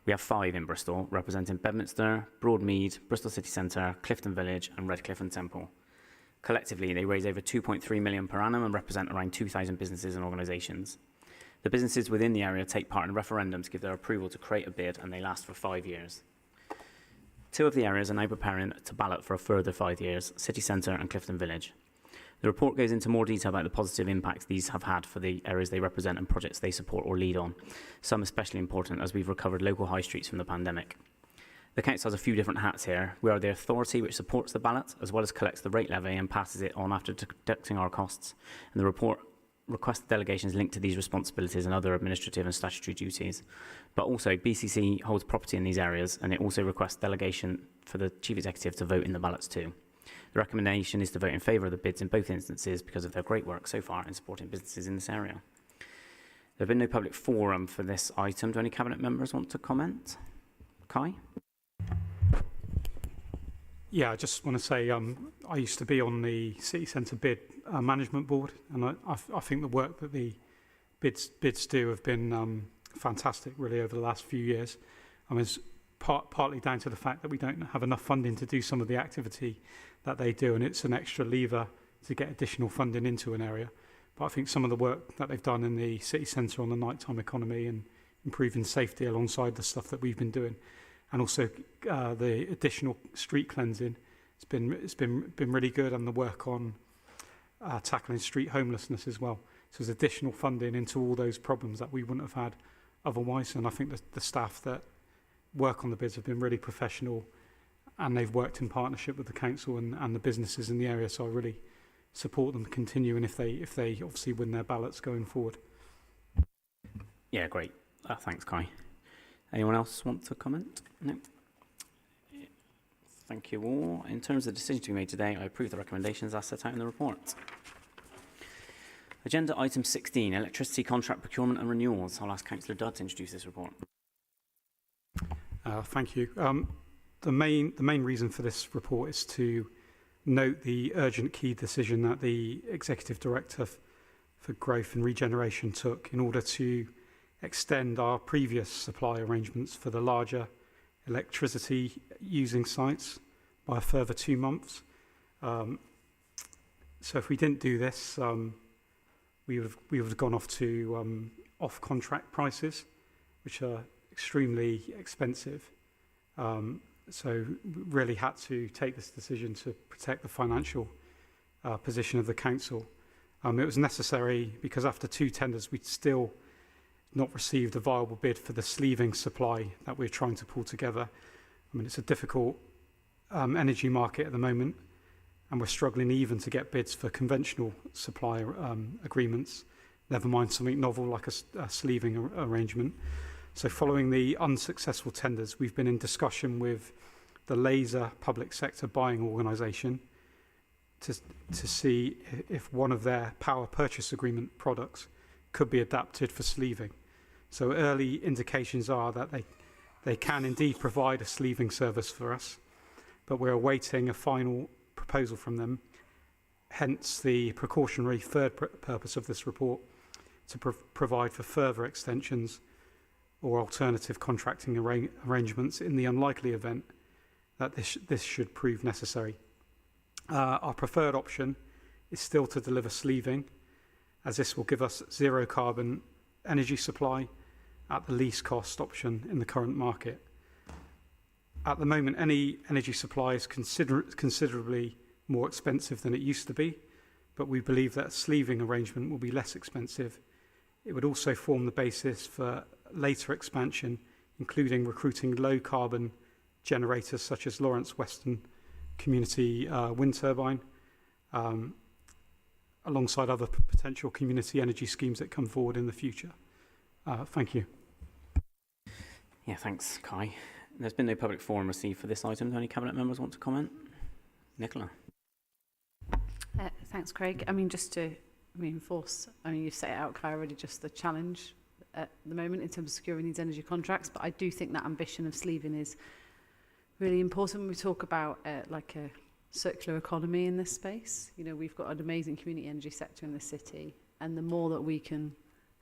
We have 5 in Bristol, representing Bedminster, Broadmead, Bristol City Centre, Clifton Village and Redcliffe and Temple. Collectively, they raise over 2.3 million per annum and represent around 2,000 businesses and organisations. The businesses within the area take part in a referendum to give their approval to create a bid, and they last for 5 years. 2 of the areas are now preparing to ballot for a further 5 years, City Centre and Clifton Village. The report goes into more detail about the positive impacts these have had for the areas they represent and projects they support or lead on, some especially important as we've recovered local high streets from the pandemic. The Council has a few different hats here. We are the authority which supports the ballot, as well as collects the rate levy and passes it on after deducting our costs, and the report requests delegations linked to these responsibilities and other administrative and statutory duties. But also, BCC holds property in these areas, and it also requests delegation for the Chief Executive to vote in the ballots too. The recommendation is to vote in favour of the bids in both instances because of their great work so far in supporting businesses in this area. There have been no public forum for this item. Do any Cabinet members want to comment? Kai? Yeah, I just want to say I used to be on the City Centre bid management board, and I think the work that the bids do have been fantastic really over the last few years. I mean, it's partly down to the fact that we don't have enough funding to do some of the activity that they do, and it's an extra lever to get additional funding into an area. But I think some of the work that they've done in the city centre on the nighttime economy and improving safety alongside the stuff that we've been doing, and also the additional street cleansing, it's been really good, and the work on tackling street homelessness as well. So there's additional funding into all those problems that we wouldn't have had otherwise, and I think the staff that work on the bids have been really professional, and they've worked in partnership with the council and the businesses in the area, so I really support them continuing if they obviously win their ballots going forward. Yeah, great. Thanks, Kai. Anyone else want to comment? No. Thank you all. In terms of the decision to be made today, I approve the recommendations as set out in the report. Agenda item 16, electricity contract procurement and renewals. I'll ask Councillor Dudd to introduce this report. Thank you. The main reason for this report is to note the urgent key decision that the Executive Director for Growth and Regeneration took in order to extend our previous supply arrangements for the larger electricity using sites by a further 2 months. So if we didn't do this, we would have gone off to off-contract prices, which are extremely expensive. So really had to take this decision to protect the financial position of the council. It was necessary because after 2 tenders, we'd still not received a viable bid for the sleeving supply that we're trying to pull together. I mean, it's a difficult energy market at the moment, and we're struggling even to get bids for conventional supply agreements, never mind something novel like a sleeving arrangement. So following the unsuccessful tenders, we've been in discussion with the Laser public sector buying organisation to see if one of their power purchase agreement products could be adapted for sleeving. So early indications are that they can indeed provide a sleeving service for us, but we're awaiting a final proposal from them, hence the precautionary third purpose of this report, to provide for further extensions or alternative contracting arrangements in the unlikely event that this should prove necessary. Our preferred option is still to deliver sleeving, as this will give us zero carbon energy supply at the least cost option in the current market. At the moment, any energy supply is considerably more expensive than it used to be, but we believe that a sleeving arrangement will be less expensive. It would also form the basis for later expansion, including recruiting low carbon generators such as Lawrence Western Community Wind Turbine, alongside other potential community energy schemes that come forward in the future. Thank you. Yeah, thanks, Kai. There's been no public forum received for this item. Do any Cabinet members want to comment? Nicola. Thanks, Craig. I mean, just to reinforce, I mean, you've set it out, Kai, already, just the challenge at the moment in terms of securing these energy contracts, but I do think that ambition of sleeving is really important when we talk about like a circular economy in this space. You know, we've got an amazing community energy sector in the city, and the more that we can,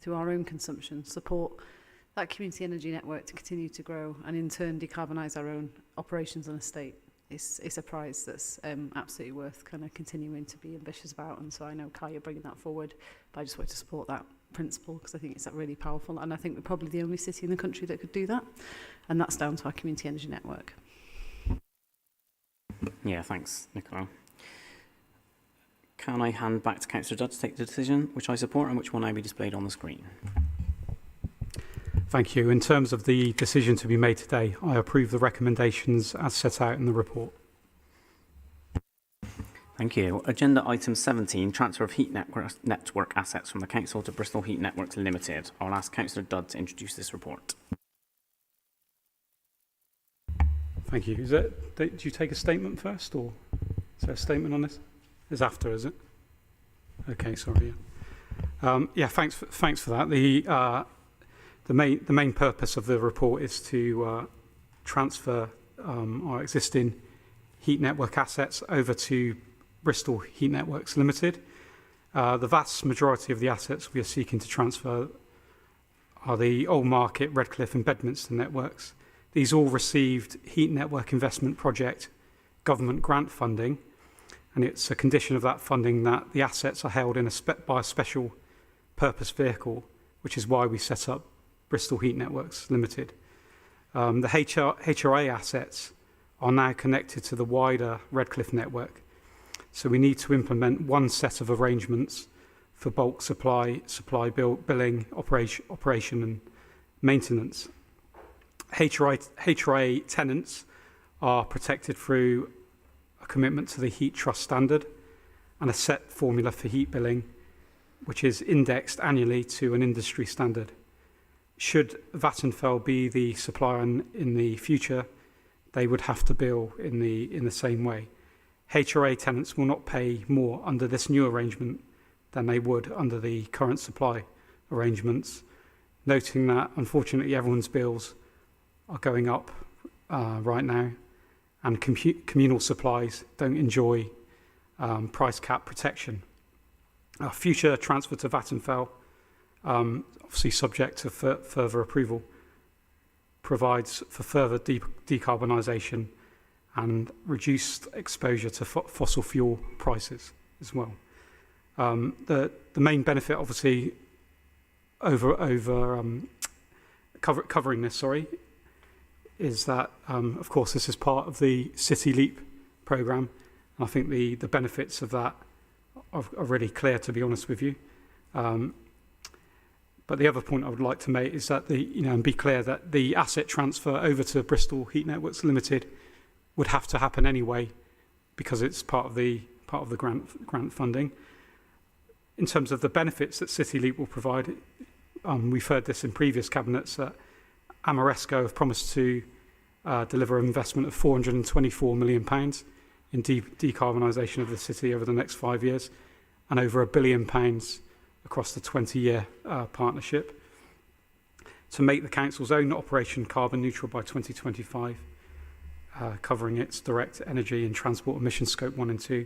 through our own consumption, support that community energy network to continue to grow and in turn decarbonise our own operations and estate, it's a prize that's absolutely worth kind of continuing to be ambitious about. And so I know, Kai, you're bringing that forward, but I just want to support that principle because I think it's really powerful, and I think we're probably the only city in the country that could do that, and that's down to our community energy network. Yeah, thanks, Nicola. Can I hand back to Councillor Dudd to take the decision, which I support and which will now be displayed on the screen? Thank you. In terms of the decision to be made today, I approve the recommendations as set out in the report. Thank you. Agenda item 17, transfer of heat network assets from the Council to Bristol Heat Networks Limited. I'll ask Councillor Dudd to introduce this report. Thank you. Do you take a statement first, or is there a statement on this? It's after, is it? Okay, sorry. Yeah, thanks for that. The main purpose of the report is to transfer our existing heat network assets over to Bristol Heat Networks Limited. The vast majority of the assets we are seeking to transfer are the Old Market, Redcliffe and Bedminster networks. These all received Heat Network Investment Project government grant funding, and it's a condition of that funding that the assets are held in by a special purpose vehicle, which is why we set up Bristol Heat Networks Limited. The HRA assets are now connected to the wider Redcliffe network, so we need to implement one set of arrangements for bulk supply billing, operation and maintenance. HRA tenants are protected through a commitment to the Heat Trust standard and a set formula for heat billing, which is indexed annually to an industry standard. Should Vattenfall be the supplier in the future, they would have to bill in the same way. HRA tenants will not pay more under this new arrangement than they would under the current supply arrangements, noting that unfortunately everyone's bills are going up right now, and communal supplies don't enjoy price cap protection. Our future transfer to Vattenfall, obviously subject to further approval, provides for further decarbonisation and reduced exposure to fossil fuel prices as well. The main benefit, obviously, covering this, is that, of course, this is part of the City Leap programme, and I think the benefits of that are really clear, to be honest with you. But the other point I would like to make is that and be clear that the asset transfer over to Bristol Heat Networks Limited would have to happen anyway, because it's part of the grant funding. In terms of the benefits that City Leap will provide, we've heard this in previous cabinets that Amoresco have promised to deliver an investment of £424 million in decarbonisation of the city over the next 5 years, and over £1 billion across the 20-year partnership to make the council's own operation carbon neutral by 2025, covering its direct energy and transport emissions scope 1 and 2,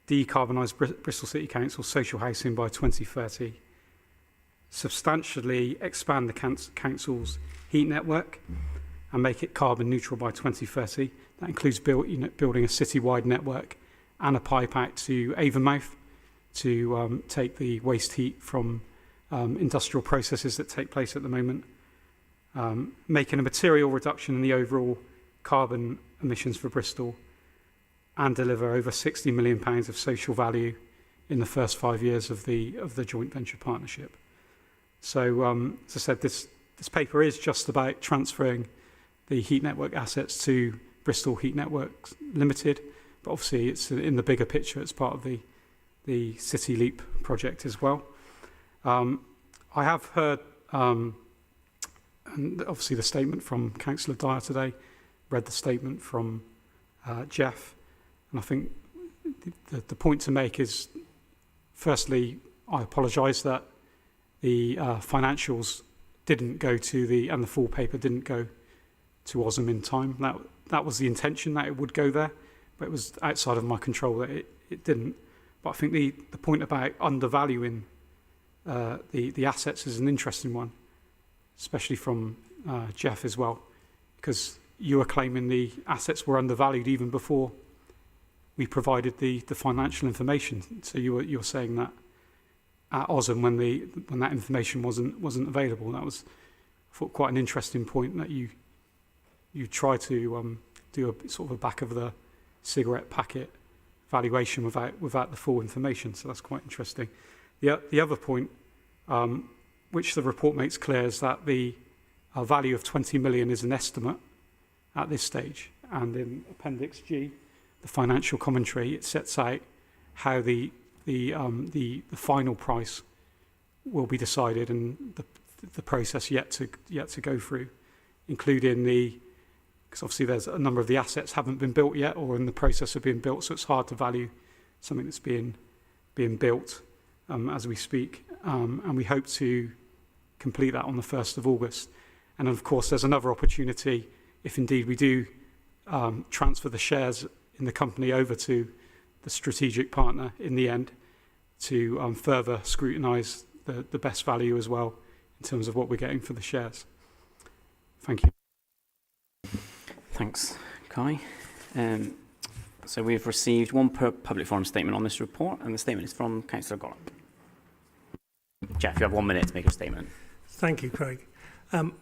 decarbonise Bristol City Council's social housing by 2030, substantially expand the council's heat network and make it carbon neutral by 2030. That includes building a citywide network and a pipe out to Avonmouth to take the waste heat from industrial processes that take place at the moment, making a material reduction in the overall carbon emissions for Bristol, and deliver over £60 million of social value in the first 5 years of the joint venture partnership. So, as I said, this paper is just about transferring the heat network assets to Bristol Heat Networks Limited, but obviously it's in the bigger picture. It's part of the City Leap project as well. I have heard, and obviously the statement from Councillor Dyer today, read the statement from Jeff, and I think the point to make is, firstly, I apologise that the financials didn't go to and the full paper didn't go to OSM in time. That was the intention, that it would go there, but it was outside of my control that it didn't. But I think the point about undervaluing the assets is an interesting one, especially from Jeff as well, because you were claiming the assets were undervalued even before we provided the financial information. So you were saying that at OSM when that information wasn't available. That was, I thought, quite an interesting point, that you tried to do a sort of a back of the cigarette packet valuation without the full information. So that's quite interesting. The other point, which the report makes clear, is that the value of 20 million is an estimate at this stage. And in Appendix G, the financial commentary, it sets out how the final price will be decided, and the process yet to go through, including because obviously there's a number of the assets haven't been built yet or in the process of being built, so it's hard to value something that's being built as we speak, and we hope to complete that on the 1st of August. And of course there's another opportunity, if indeed we do transfer the shares in the company over to the strategic partner in the end, to further scrutinise the best value as well in terms of what we're getting for the shares. Thank you. Thanks, Kai. So we've received one public forum statement on this report, and the statement is from Councillor Gollop. Jeff, you have 1 minute to make a statement. Thank you, Craig.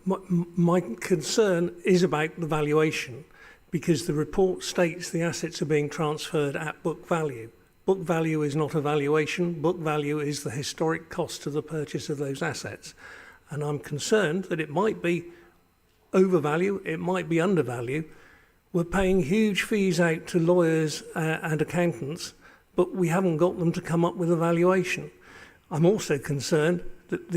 My concern is about the valuation, because the report states the assets are being transferred at book value. Book value is not a valuation. Book value is the historic cost of the purchase of those assets. And I'm concerned that it might be overvalue, it might be undervalue. We're paying huge fees out to lawyers and accountants, but we haven't got them to come up with a valuation. I'm also concerned that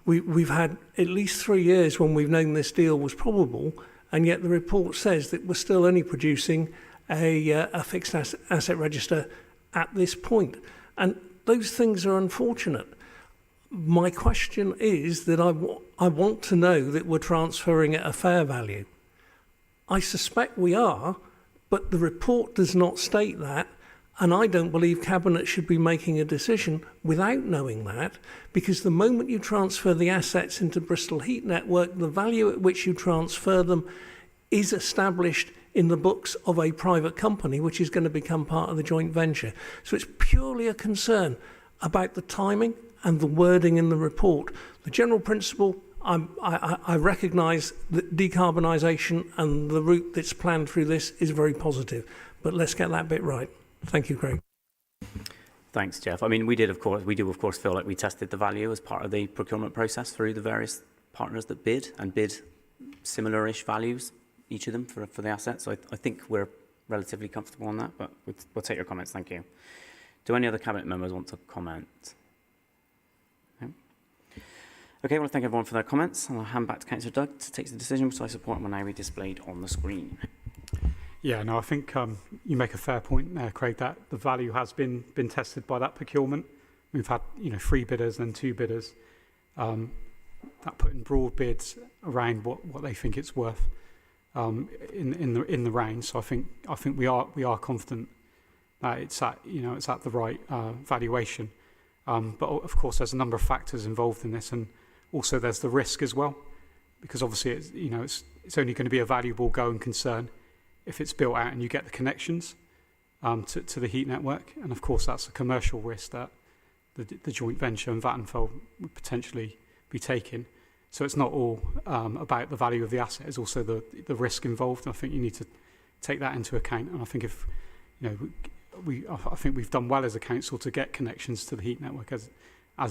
we've had at least 3 years when we've known this deal was probable, and yet the report says that we're still only producing a fixed asset register at this point. And those things are unfortunate. My question is that I want to know that we're transferring at a fair value. I suspect we are, but the report does not state that, and I don't believe Cabinet should be making a decision without knowing that, because the moment you transfer the assets into Bristol Heat Network, the value at which you transfer them is established in the books of a private company, which is going to become part of the joint venture. So it's purely a concern about the timing and the wording in the report. The general principle, I recognise that decarbonisation and the route that's planned through this is very positive, but let's get that bit right. Thank you, Craig. Thanks, Jeff. I mean, we do of course feel like we tested the value as part of the procurement process through the various partners that bid similar-ish values, each of them for the assets. So I think we're relatively comfortable on that, but we'll take your comments. Thank you. Do any other Cabinet members want to comment? No? Okay, well, thank everyone for their comments, and I'll hand back to Councillor Doug to take the decision, which I support and will now be displayed on the screen. Yeah, no, I think you make a fair point there, Craig, that the value has been tested by that procurement. We've had 3 bidders and 2 bidders that put in broad bids around what they think it's worth in the range. So I think we are confident that it's at the right valuation. But of course, there's a number of factors involved in this, and also there's the risk as well, because obviously it's only going to be a valuable going concern if it's built out and you get the connections to the heat network. And of course, that's a commercial risk that the joint venture and Vattenfall would potentially be taking. So it's not all about the value of the asset; it's also the risk involved. And I think you need to take that into account. And I think if I think we've done well as a council to get connections to the heat network as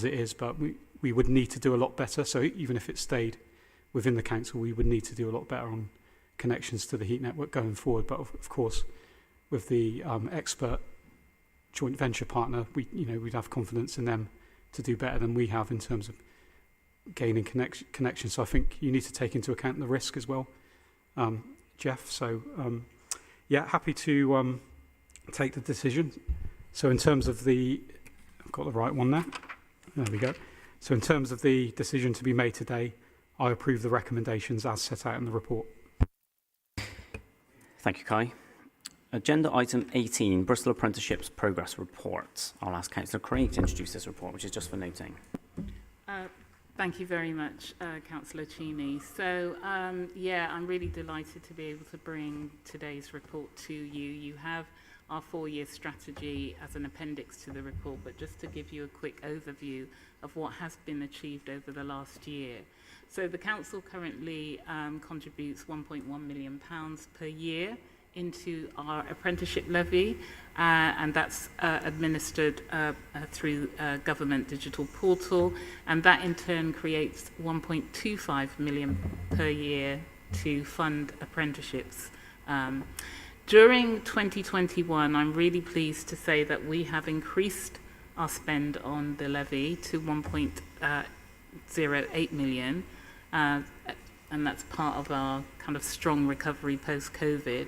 it is, but we would need to do a lot better. So even if it stayed within the council, we would need to do a lot better on connections to the heat network going forward. But of course, with the expert joint venture partner, we'd have confidence in them to do better than we have in terms of gaining connection. So I think you need to take into account the risk as well, Jeff. So happy to take the decision. So in terms of I've got the right one there. There we go. So in terms of the decision to be made today, I approve the recommendations as set out in the report. Thank you, Kai. Agenda item 18, Bristol Apprenticeships Progress Report. I'll ask Councillor Craig to introduce this report, which is just for noting. Thank you very much, Councillor Cheney. So, I'm really delighted to be able to bring today's report to you. You have our 4-year strategy as an appendix to the report, but just to give you a quick overview of what has been achieved over the last year. So the council currently contributes £1.1 million per year into our apprenticeship levy, and that's administered through government digital portal, and that in turn creates 1.25 million per year to fund apprenticeships. During 2021, I'm really pleased to say that we have increased our spend on the levy to 1.08 million, and that's part of our kind of strong recovery post-COVID,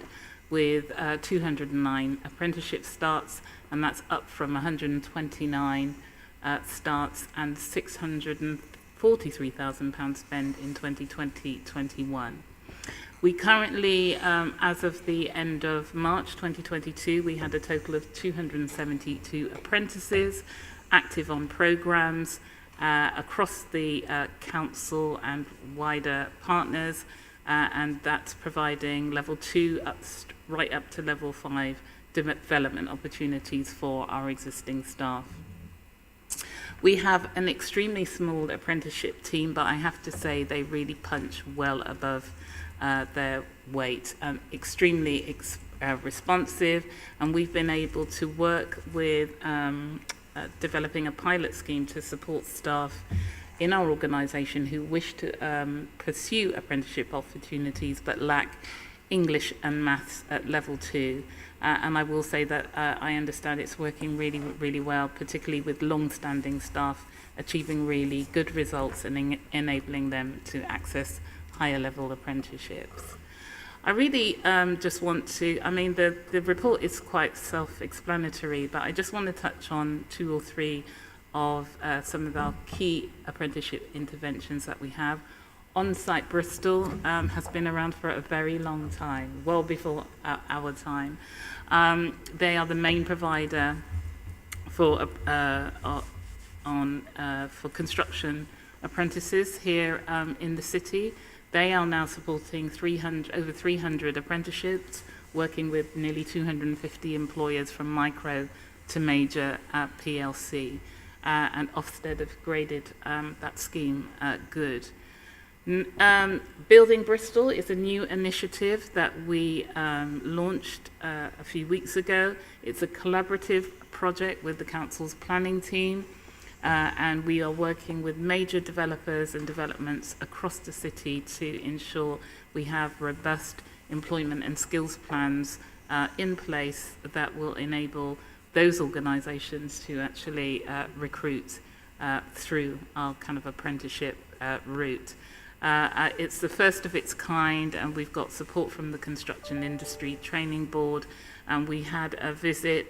with 209 apprenticeship starts, and that's up from 129 starts and £643,000 spent in 2020-21. We currently, as of the end of March 2022, we had a total of 272 apprentices active on programmes across the council and wider partners, and that's providing level 2 right up to level 5 development opportunities for our existing staff. We have an extremely small apprenticeship team, but I have to say they really punch well above their weight, extremely responsive, and we've been able to work with developing a pilot scheme to support staff in our organisation who wish to pursue apprenticeship opportunities but lack English and maths at level 2. And I will say that I understand it's working really, really well, particularly with long-standing staff achieving really good results and enabling them to access higher level apprenticeships. I really just want to, the report is quite self-explanatory, but I just want to touch on 2 or 3 of some of our key apprenticeship interventions that we have. On-site Bristol has been around for a very long time, well before our time. They are the main provider for construction apprentices here in the city. They are now supporting over 300 apprenticeships, working with nearly 250 employers from micro to major PLC. And Ofsted have graded that scheme good. Building Bristol is a new initiative that we launched a few weeks ago. It's a collaborative project with the council's planning team, and we are working with major developers and developments across the city to ensure we have robust employment and skills plans in place that will enable those organisations to actually recruit through our kind of apprenticeship route. It's the first of its kind, and we've got support from the Construction Industry Training Board, and we had a visit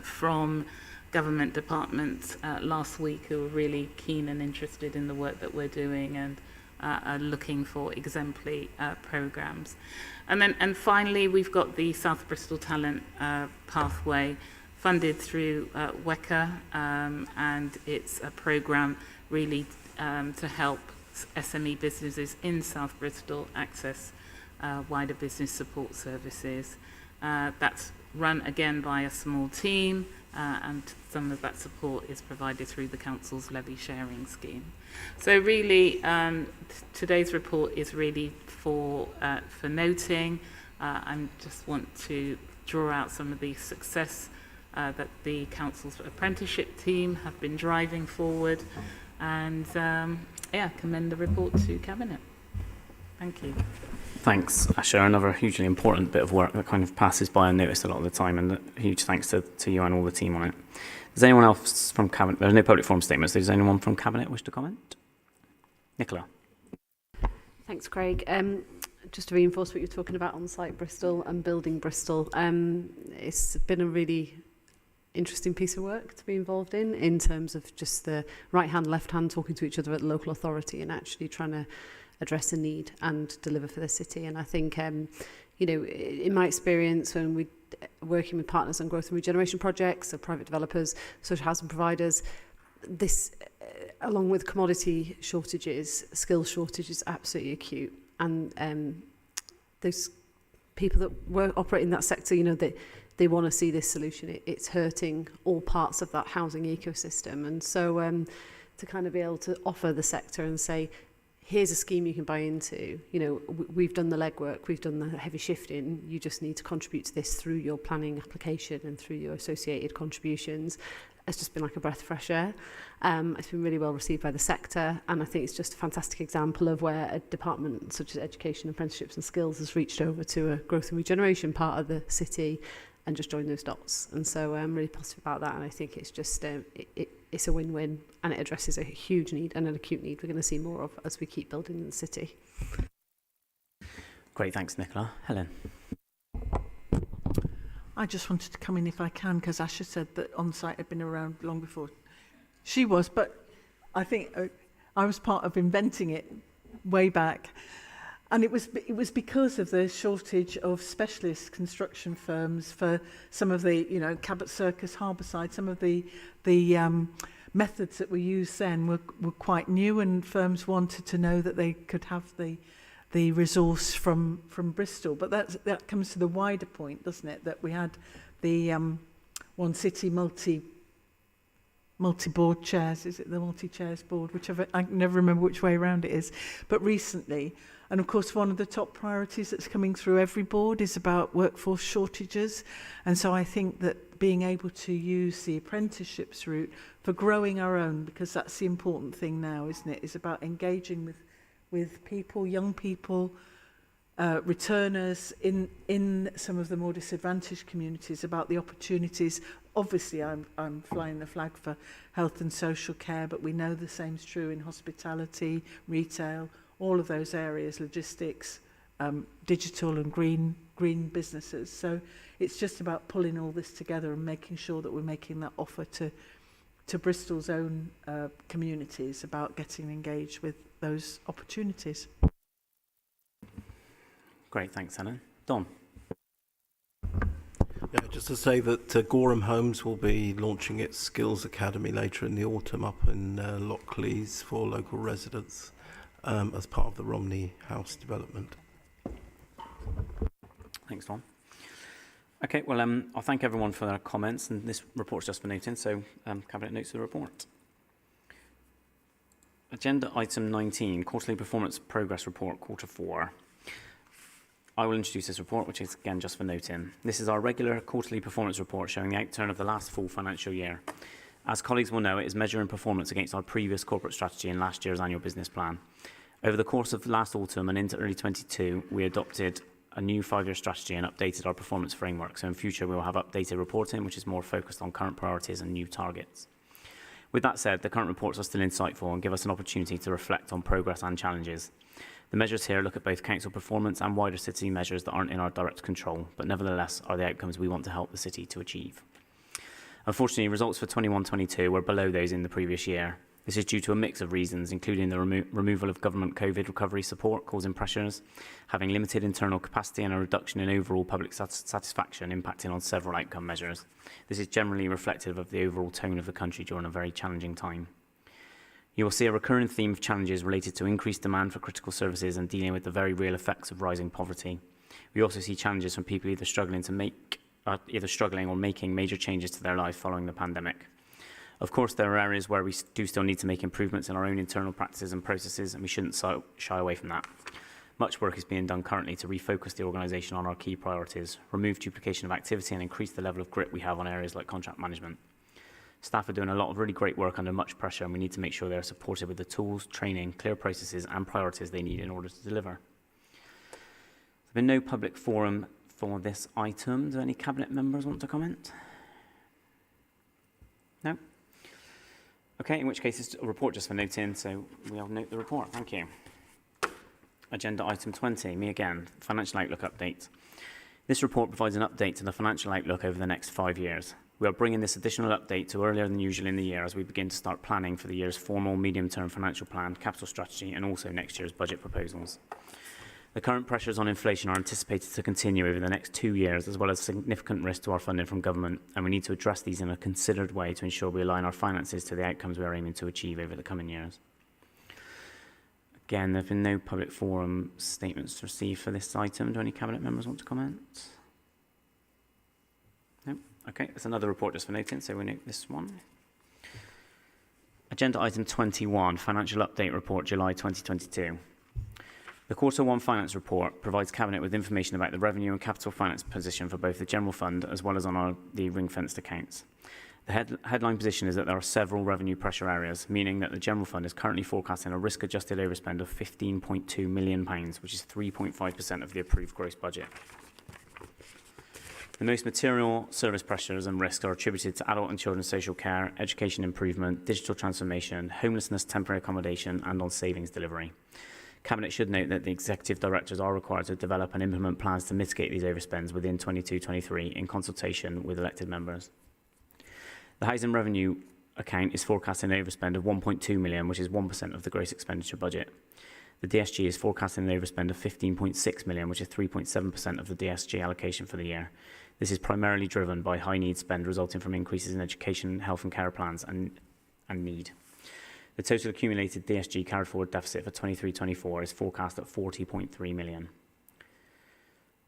from government departments last week who were really keen and interested in the work that we're doing and are looking for exemplary programmes. And finally, we've got the South Bristol Talent Pathway, funded through WECA, and it's a programme really to help SME businesses in South Bristol access wider business support services. That's run again by a small team, and some of that support is provided through the council's levy sharing scheme. So really, today's report is really for noting. I just want to draw out some of the success that the council's apprenticeship team have been driving forward, and commend the report to Cabinet. Thank you. Thanks, Asher. Another hugely important bit of work that kind of passes by unnoticed a lot of the time, and a huge thanks to you and all the team on it. Does anyone else from Cabinet? There's no public forum statements. Does anyone from Cabinet wish to comment? Nicola. Thanks, Craig. Just to reinforce what you're talking about on site Bristol and building Bristol, it's been a really interesting piece of work to be involved in terms of just the right hand, left hand talking to each other at the local authority and actually trying to address a need and deliver for the city. And I think, in my experience, when we're working with partners on growth and regeneration projects, so private developers, social housing providers, this, along with commodity shortages, skills shortages, absolutely acute. And those people that operate in that sector, they want to see this solution. It's hurting all parts of that housing ecosystem. And so to kind of be able to offer the sector and say, here's a scheme you can buy into. We've done the legwork, we've done the heavy shifting. You just need to contribute to this through your planning application and through your associated contributions. It's just been like a breath of fresh air. It's been really well received by the sector, and I think it's just a fantastic example of where a department such as Education, Apprenticeships and Skills has reached over to a growth and regeneration part of the city and just joined those dots. And so I'm really positive about that, and I think it's just it's a win-win, and it addresses a huge need and an acute need we're going to see more of as we keep building in the city. Great, thanks, Nicola. Helen. I just wanted to come in if I can, because Asher said that on-site had been around long before she was, but I think I was part of inventing it way back. And it was because of the shortage of specialist construction firms for some of the, Cabot Circus, Harbour side, some of the methods that were used then were quite new, and firms wanted to know that they could have the resource from Bristol. But that comes to the wider point, doesn't it? That we had the One City multi-board chairs. Is it the multi-chairs board? Whichever, I never remember which way around it is. But recently, and of course one of the top priorities that's coming through every board is about workforce shortages. And so I think that being able to use the apprenticeships route for growing our own, because that's the important thing now, isn't it? Is about engaging with people, young people, returners in some of the more disadvantaged communities about the opportunities. Obviously, I'm flying the flag for health and social care, but we know the same's true in hospitality, retail, all of those areas, logistics, digital and green businesses. So it's just about pulling all this together and making sure that we're making that offer to Bristol's own communities about getting engaged with those opportunities. Great, thanks, Helen. Don. Yeah, just to say that Gorham Homes will be launching its Skills Academy later in the autumn up in Lockleys for local residents as part of the Romney House development. Thanks, Don. Okay, well, I'll thank everyone for their comments, and this report's just for noting, so Cabinet notes the report. Agenda item 19, Quarterly Performance Progress Report, Quarter 4. I will introduce this report, which is again just for noting. This is our regular quarterly performance report showing the outturn of the last full financial year. As colleagues will know, it is measuring performance against our previous corporate strategy and last year's annual business plan. Over the course of last autumn and into early 22, we adopted a new 5-year strategy and updated our performance framework. So in future, we will have updated reporting, which is more focused on current priorities and new targets. With that said, the current reports are still insightful and give us an opportunity to reflect on progress and challenges. The measures here look at both council performance and wider city measures that aren't in our direct control, but nevertheless are the outcomes we want to help the city to achieve. Unfortunately, results for 21-22 were below those in the previous year. This is due to a mix of reasons, including the removal of government COVID recovery support causing pressures, having limited internal capacity and a reduction in overall public satisfaction impacting on several outcome measures. This is generally reflective of the overall tone of the country during a very challenging time. You will see a recurring theme of challenges related to increased demand for critical services and dealing with the very real effects of rising poverty. We also see challenges from people either struggling or making major changes to their life following the pandemic. Of course, there are areas where we do still need to make improvements in our own internal practices and processes, and we shouldn't shy away from that. Much work is being done currently to refocus the organisation on our key priorities, remove duplication of activity and increase the level of grip we have on areas like contract management. Staff are doing a lot of really great work under much pressure, and we need to make sure they are supported with the tools, training, clear processes and priorities they need in order to deliver. There has been no public forum for this item. Do any Cabinet members want to comment? No? Okay, in which case it's a report just for noting, so we'll note the report. Thank you. Agenda item 20, me again, financial outlook update. This report provides an update to the financial outlook over the next 5 years. We are bringing this additional update to earlier than usual in the year as we begin to start planning for the year's formal medium-term financial plan, capital strategy and also next year's budget proposals. The current pressures on inflation are anticipated to continue over the next 2 years, as well as significant risk to our funding from government, and we need to address these in a considered way to ensure we align our finances to the outcomes we are aiming to achieve over the coming years. Again, there have been no public forum statements received for this item. Do any Cabinet members want to comment? No? Okay, it's another report just for noting, so we note this one. Agenda item 21, Financial Update Report, July 2022. The Q1 Finance Report provides Cabinet with information about the revenue and capital finance position for both the General Fund as well as on the ring-fenced accounts. The headline position is that there are several revenue pressure areas, meaning that the General Fund is currently forecasting a risk-adjusted overspend of £15.2 million, which is 3.5% of the approved gross budget. The most material service pressures and risks are attributed to adult and children's social care, education improvement, digital transformation, homelessness, temporary accommodation, and on savings delivery. Cabinet should note that the Executive Directors are required to develop and implement plans to mitigate these overspends within 22-23 in consultation with elected members. The Housing Revenue account is forecasting an overspend of £1.2 million, which is 1% of the gross expenditure budget. The DSG is forecasting an overspend of £15.6 million, which is 3.7% of the DSG allocation for the year. This is primarily driven by high need spend resulting from increases in education, health and care plans and need. The total accumulated DSG carried forward deficit for 23-24 is forecast at £40.3 million.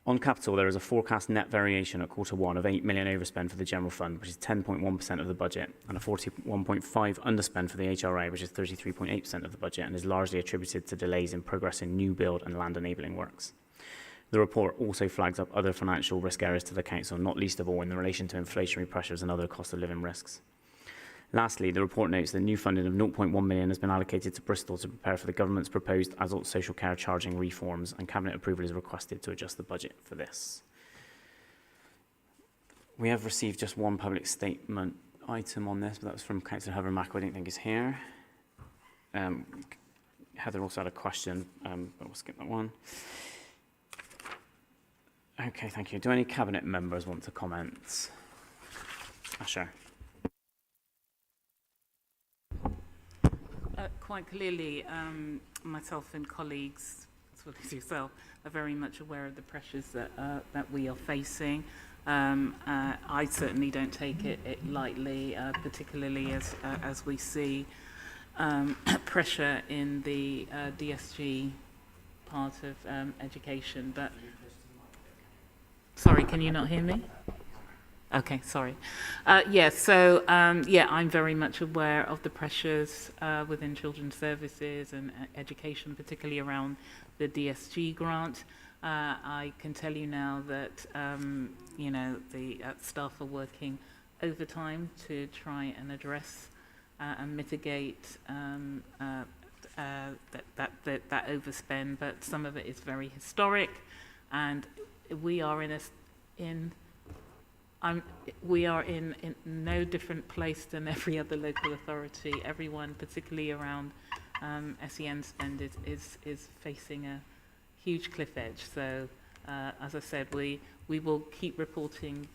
On capital, there is a forecast net variation at Q1 of £8 million overspend for the General Fund, which is 10.1% of the budget, and a 41.5 underspend for the HRA, which is 33.8% of the budget, and is largely attributed to delays in progressing new build and land enabling works. The report also flags up other financial risk areas to the Council, not least of all in relation to inflationary pressures and other cost of living risks. Lastly, the report notes that new funding of £0.1 million has been allocated to Bristol to prepare for the Government's proposed adult social care charging reforms, and Cabinet approval is requested to adjust the budget for this. We have received just one public statement item on this, but that was from Councillor Harbour, I don't think is here. Heather also had a question, but we'll skip that one. Okay, thank you. Do any Cabinet members want to comment? Sure. Quite clearly, myself and colleagues, as well as yourself, are very much aware of the pressures that we are facing. I certainly don't take it lightly, particularly as we see pressure in the DSG part of education. But sorry, can you not hear me? Okay, sorry. I'm very much aware of the pressures within children's services and education, particularly around the DSG grant. I can tell you now that the staff are working overtime to try and address and mitigate that overspend, but some of it is very historic, and we are in no different place than every other local authority. Everyone, particularly around SEN spend, is facing a huge cliff edge. So, as I said, we will keep reporting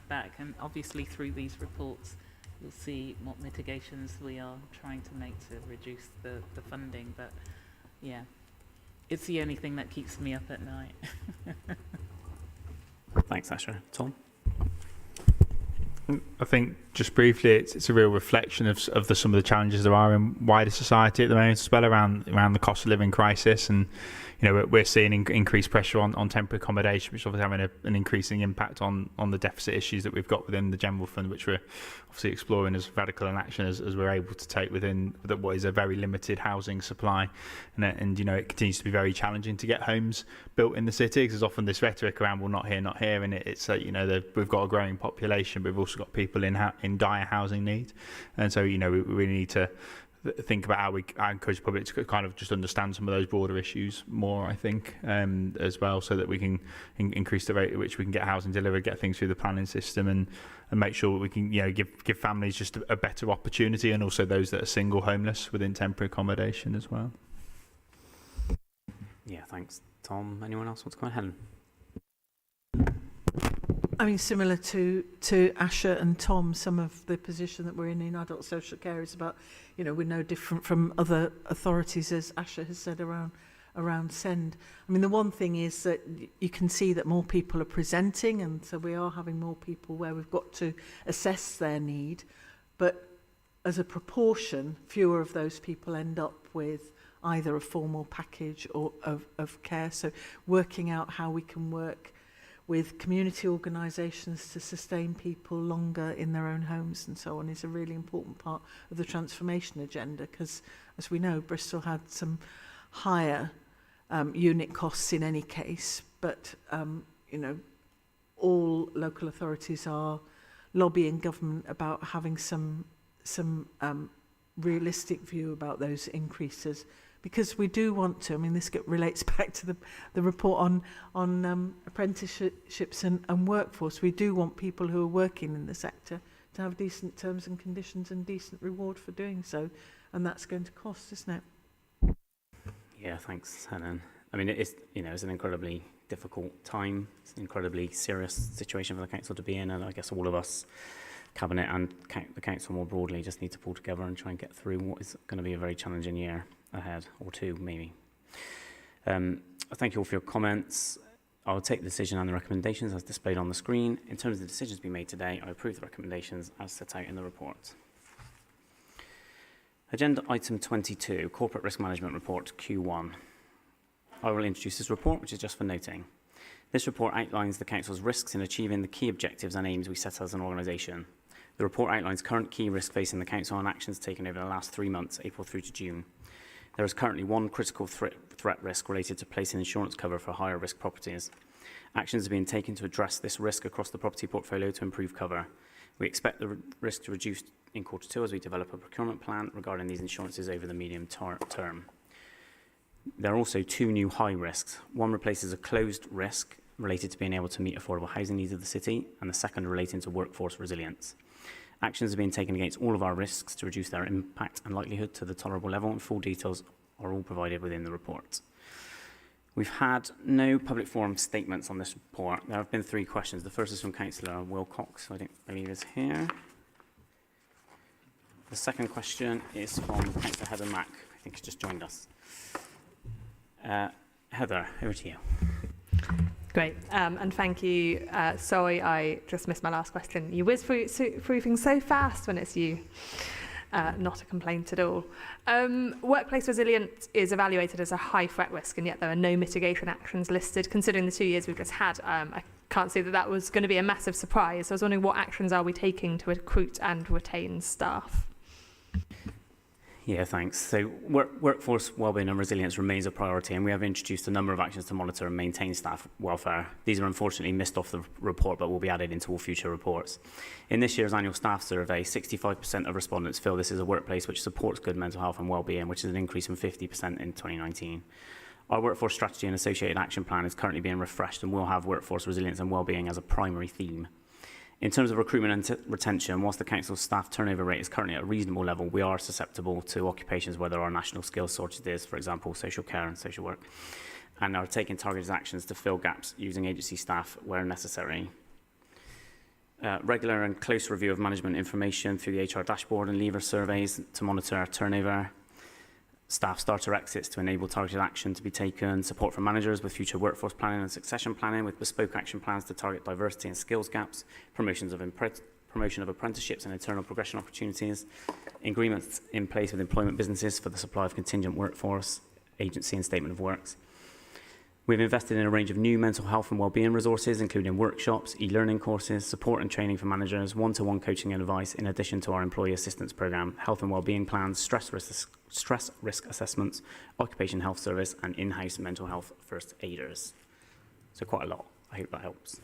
back, and obviously through these reports, we'll see what mitigations we are trying to make to reduce the funding. But yeah, it's the only thing that keeps me up at night. Thanks, Asher. Tom? I think just briefly, it's a real reflection of some of the challenges there are in wider society at the moment, as well around the cost of living crisis, and we're seeing increased pressure on temporary accommodation, which is obviously having an increasing impact on the deficit issues that we've got within the general fund, which we're obviously exploring as radical an action as we're able to take within what is a very limited housing supply, and it continues to be very challenging to get homes built in the city, because there's often this rhetoric around, well, not here, and it's we've got a growing population, but we've also got people in dire housing need, and so we really need to think about how I encourage the public to kind of just understand some of those broader issues more, I think, as well, so that we can increase the rate at which we can get housing delivered, get things through the planning system, and make sure that we can give families just a better opportunity, and also those that are single homeless within temporary accommodation as well. Yeah, thanks, Tom. Anyone else want to go ahead? I mean, similar to Asher and Tom, some of the position that we're in adult social care is about, we're no different from other authorities, as Asher has said, around SEND. I mean, the one thing is that you can see that more people are presenting, and so we are having more people where we've got to assess their need, but as a proportion, fewer of those people end up with either a formal package or of care. So working out how we can work with community organisations to sustain people longer in their own homes and so on is a really important part of the transformation agenda, because, as we know, Bristol had some higher unit costs in any case, but all local authorities are lobbying government about having some realistic view about those increases, because we do want to. I mean, this relates back to the report on apprenticeships and workforce. We do want people who are working in the sector to have decent terms and conditions and decent reward for doing so, and that's going to cost, isn't it? Yeah, thanks, Helen. I mean, it's an incredibly difficult time. It's an incredibly serious situation for the council to be in, and I guess all of us, Cabinet and the council more broadly, just need to pull together and try and get through what is going to be a very challenging year ahead, or two maybe. Thank you all for your comments. I'll take the decision and the recommendations as displayed on the screen. In terms of the decisions to be made today, I approve the recommendations as set out in the report. Agenda item 22, Corporate Risk Management Report Q1. I will introduce this report, which is just for noting. This report outlines the Council's risks in achieving the key objectives and aims we set as an organisation. The report outlines current key risk facing the Council and actions taken over the last 3 months, April through to June. There is currently one critical threat risk related to placing insurance cover for higher risk properties. Actions are being taken to address this risk across the property portfolio to improve cover. We expect the risk to reduce in Q2 as we develop a procurement plan regarding these insurances over the medium term. There are also two new high risks. One replaces a closed risk related to being able to meet affordable housing needs of the city, and the second relating to workforce resilience. Actions are being taken against all of our risks to reduce their impact and likelihood to the tolerable level, and full details are all provided within the report. We've had no public forum statements on this report. There have been 3 questions. The first is from Councillor Wilcox, who I don't believe is here. The second question is from Councillor Heather Mack. I think she's just joined us. Heather, over to you. Great, and thank you. Sorry, I just missed my last question. You whiz through things so fast when it's you. Not a complaint at all. Workplace resilience is evaluated as a high threat risk, and yet there are no mitigation actions listed. Considering the 2 years we've just had, I can't see that was going to be a massive surprise. So I was wondering, what actions are we taking to recruit and retain staff? Yeah, thanks. So workforce wellbeing and resilience remains a priority, and we have introduced a number of actions to monitor and maintain staff welfare. These are unfortunately missed off the report, but will be added into all future reports. In this year's annual staff survey, 65% of respondents feel this is a workplace which supports good mental health and wellbeing, which is an increase from 50% in 2019. Our workforce strategy and associated action plan is currently being refreshed and will have workforce resilience and wellbeing as a primary theme. In terms of recruitment and retention, whilst the Council's staff turnover rate is currently at a reasonable level, we are susceptible to occupations where there are national skills shortages, for example, social care and social work, and are taking targeted actions to fill gaps using agency staff where necessary. regular and close review of management information through the HR dashboard and leaver surveys to monitor our turnover, staff starter exits to enable targeted action to be taken, support for managers with future workforce planning and succession planning with bespoke action plans to target diversity and skills gaps, promotion of apprenticeships and internal progression opportunities, agreements in place with employment businesses for the supply of contingent workforce, agency and statement of works. We've invested in a range of new mental health and wellbeing resources, including workshops, e-learning courses, support and training for managers, one-to-one coaching and advice, in addition to our employee assistance programme, health and wellbeing plans, stress risk assessments, occupation health service, and in-house mental health first aiders. So quite a lot. I hope that helps.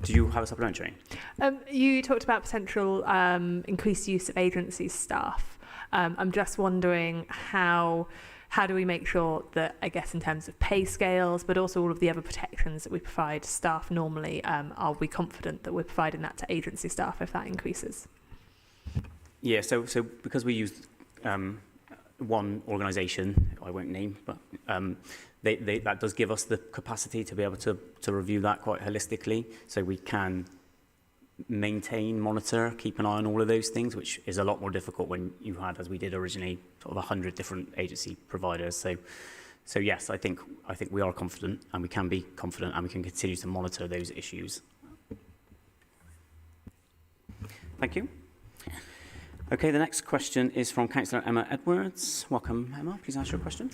Do you have a supplementary? You talked about potential increased use of agency staff. I'm just wondering how do we make sure that, I guess, in terms of pay scales, but also all of the other protections that we provide staff normally, are we confident that we're providing that to agency staff if that increases? Yeah, so because we use one organisation, I won't name, but that does give us the capacity to be able to review that quite holistically, so we can maintain, monitor, keep an eye on all of those things, which is a lot more difficult when you had, as we did originally, sort of 100 different agency providers. So yes, I think we are confident, and we can be confident, and we can continue to monitor those issues. Thank you. Okay, the next question is from Councillor Emma Edwards. Welcome, Emma. Please ask your question.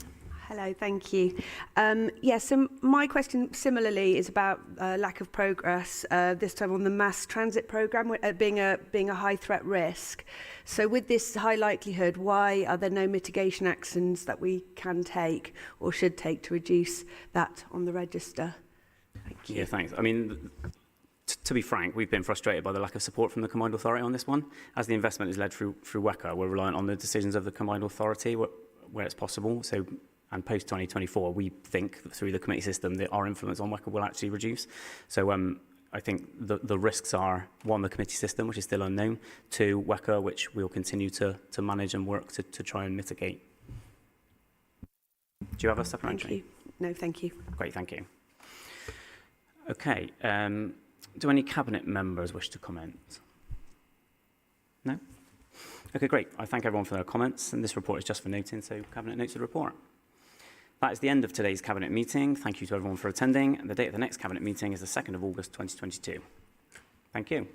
Hello, thank you. So my question similarly is about lack of progress, this time on the mass transit programme being a high threat risk. So with this high likelihood, why are there no mitigation actions that we can take or should take to reduce that on the register? Thank you. Yeah, thanks. I mean, to be frank, we've been frustrated by the lack of support from the Combined Authority on this one. As the investment is led through WECA, we're reliant on the decisions of the Combined Authority where it's possible. So, and post 2024, we think that through the committee system that our influence on WECA will actually reduce. So I think the risks are, one, the committee system, which is still unknown, two, WECA, which we'll continue to manage and work to try and mitigate. Do you have a supplementary? Thank you. No, thank you. Great, thank you. Okay, do any Cabinet members wish to comment? No? Okay, great. I thank everyone for their comments, and this report is just for noting, so Cabinet notes the report. That is the end of today's Cabinet meeting. Thank you to everyone for attending. The date of the next Cabinet meeting is the 2nd of August 2022. Thank you.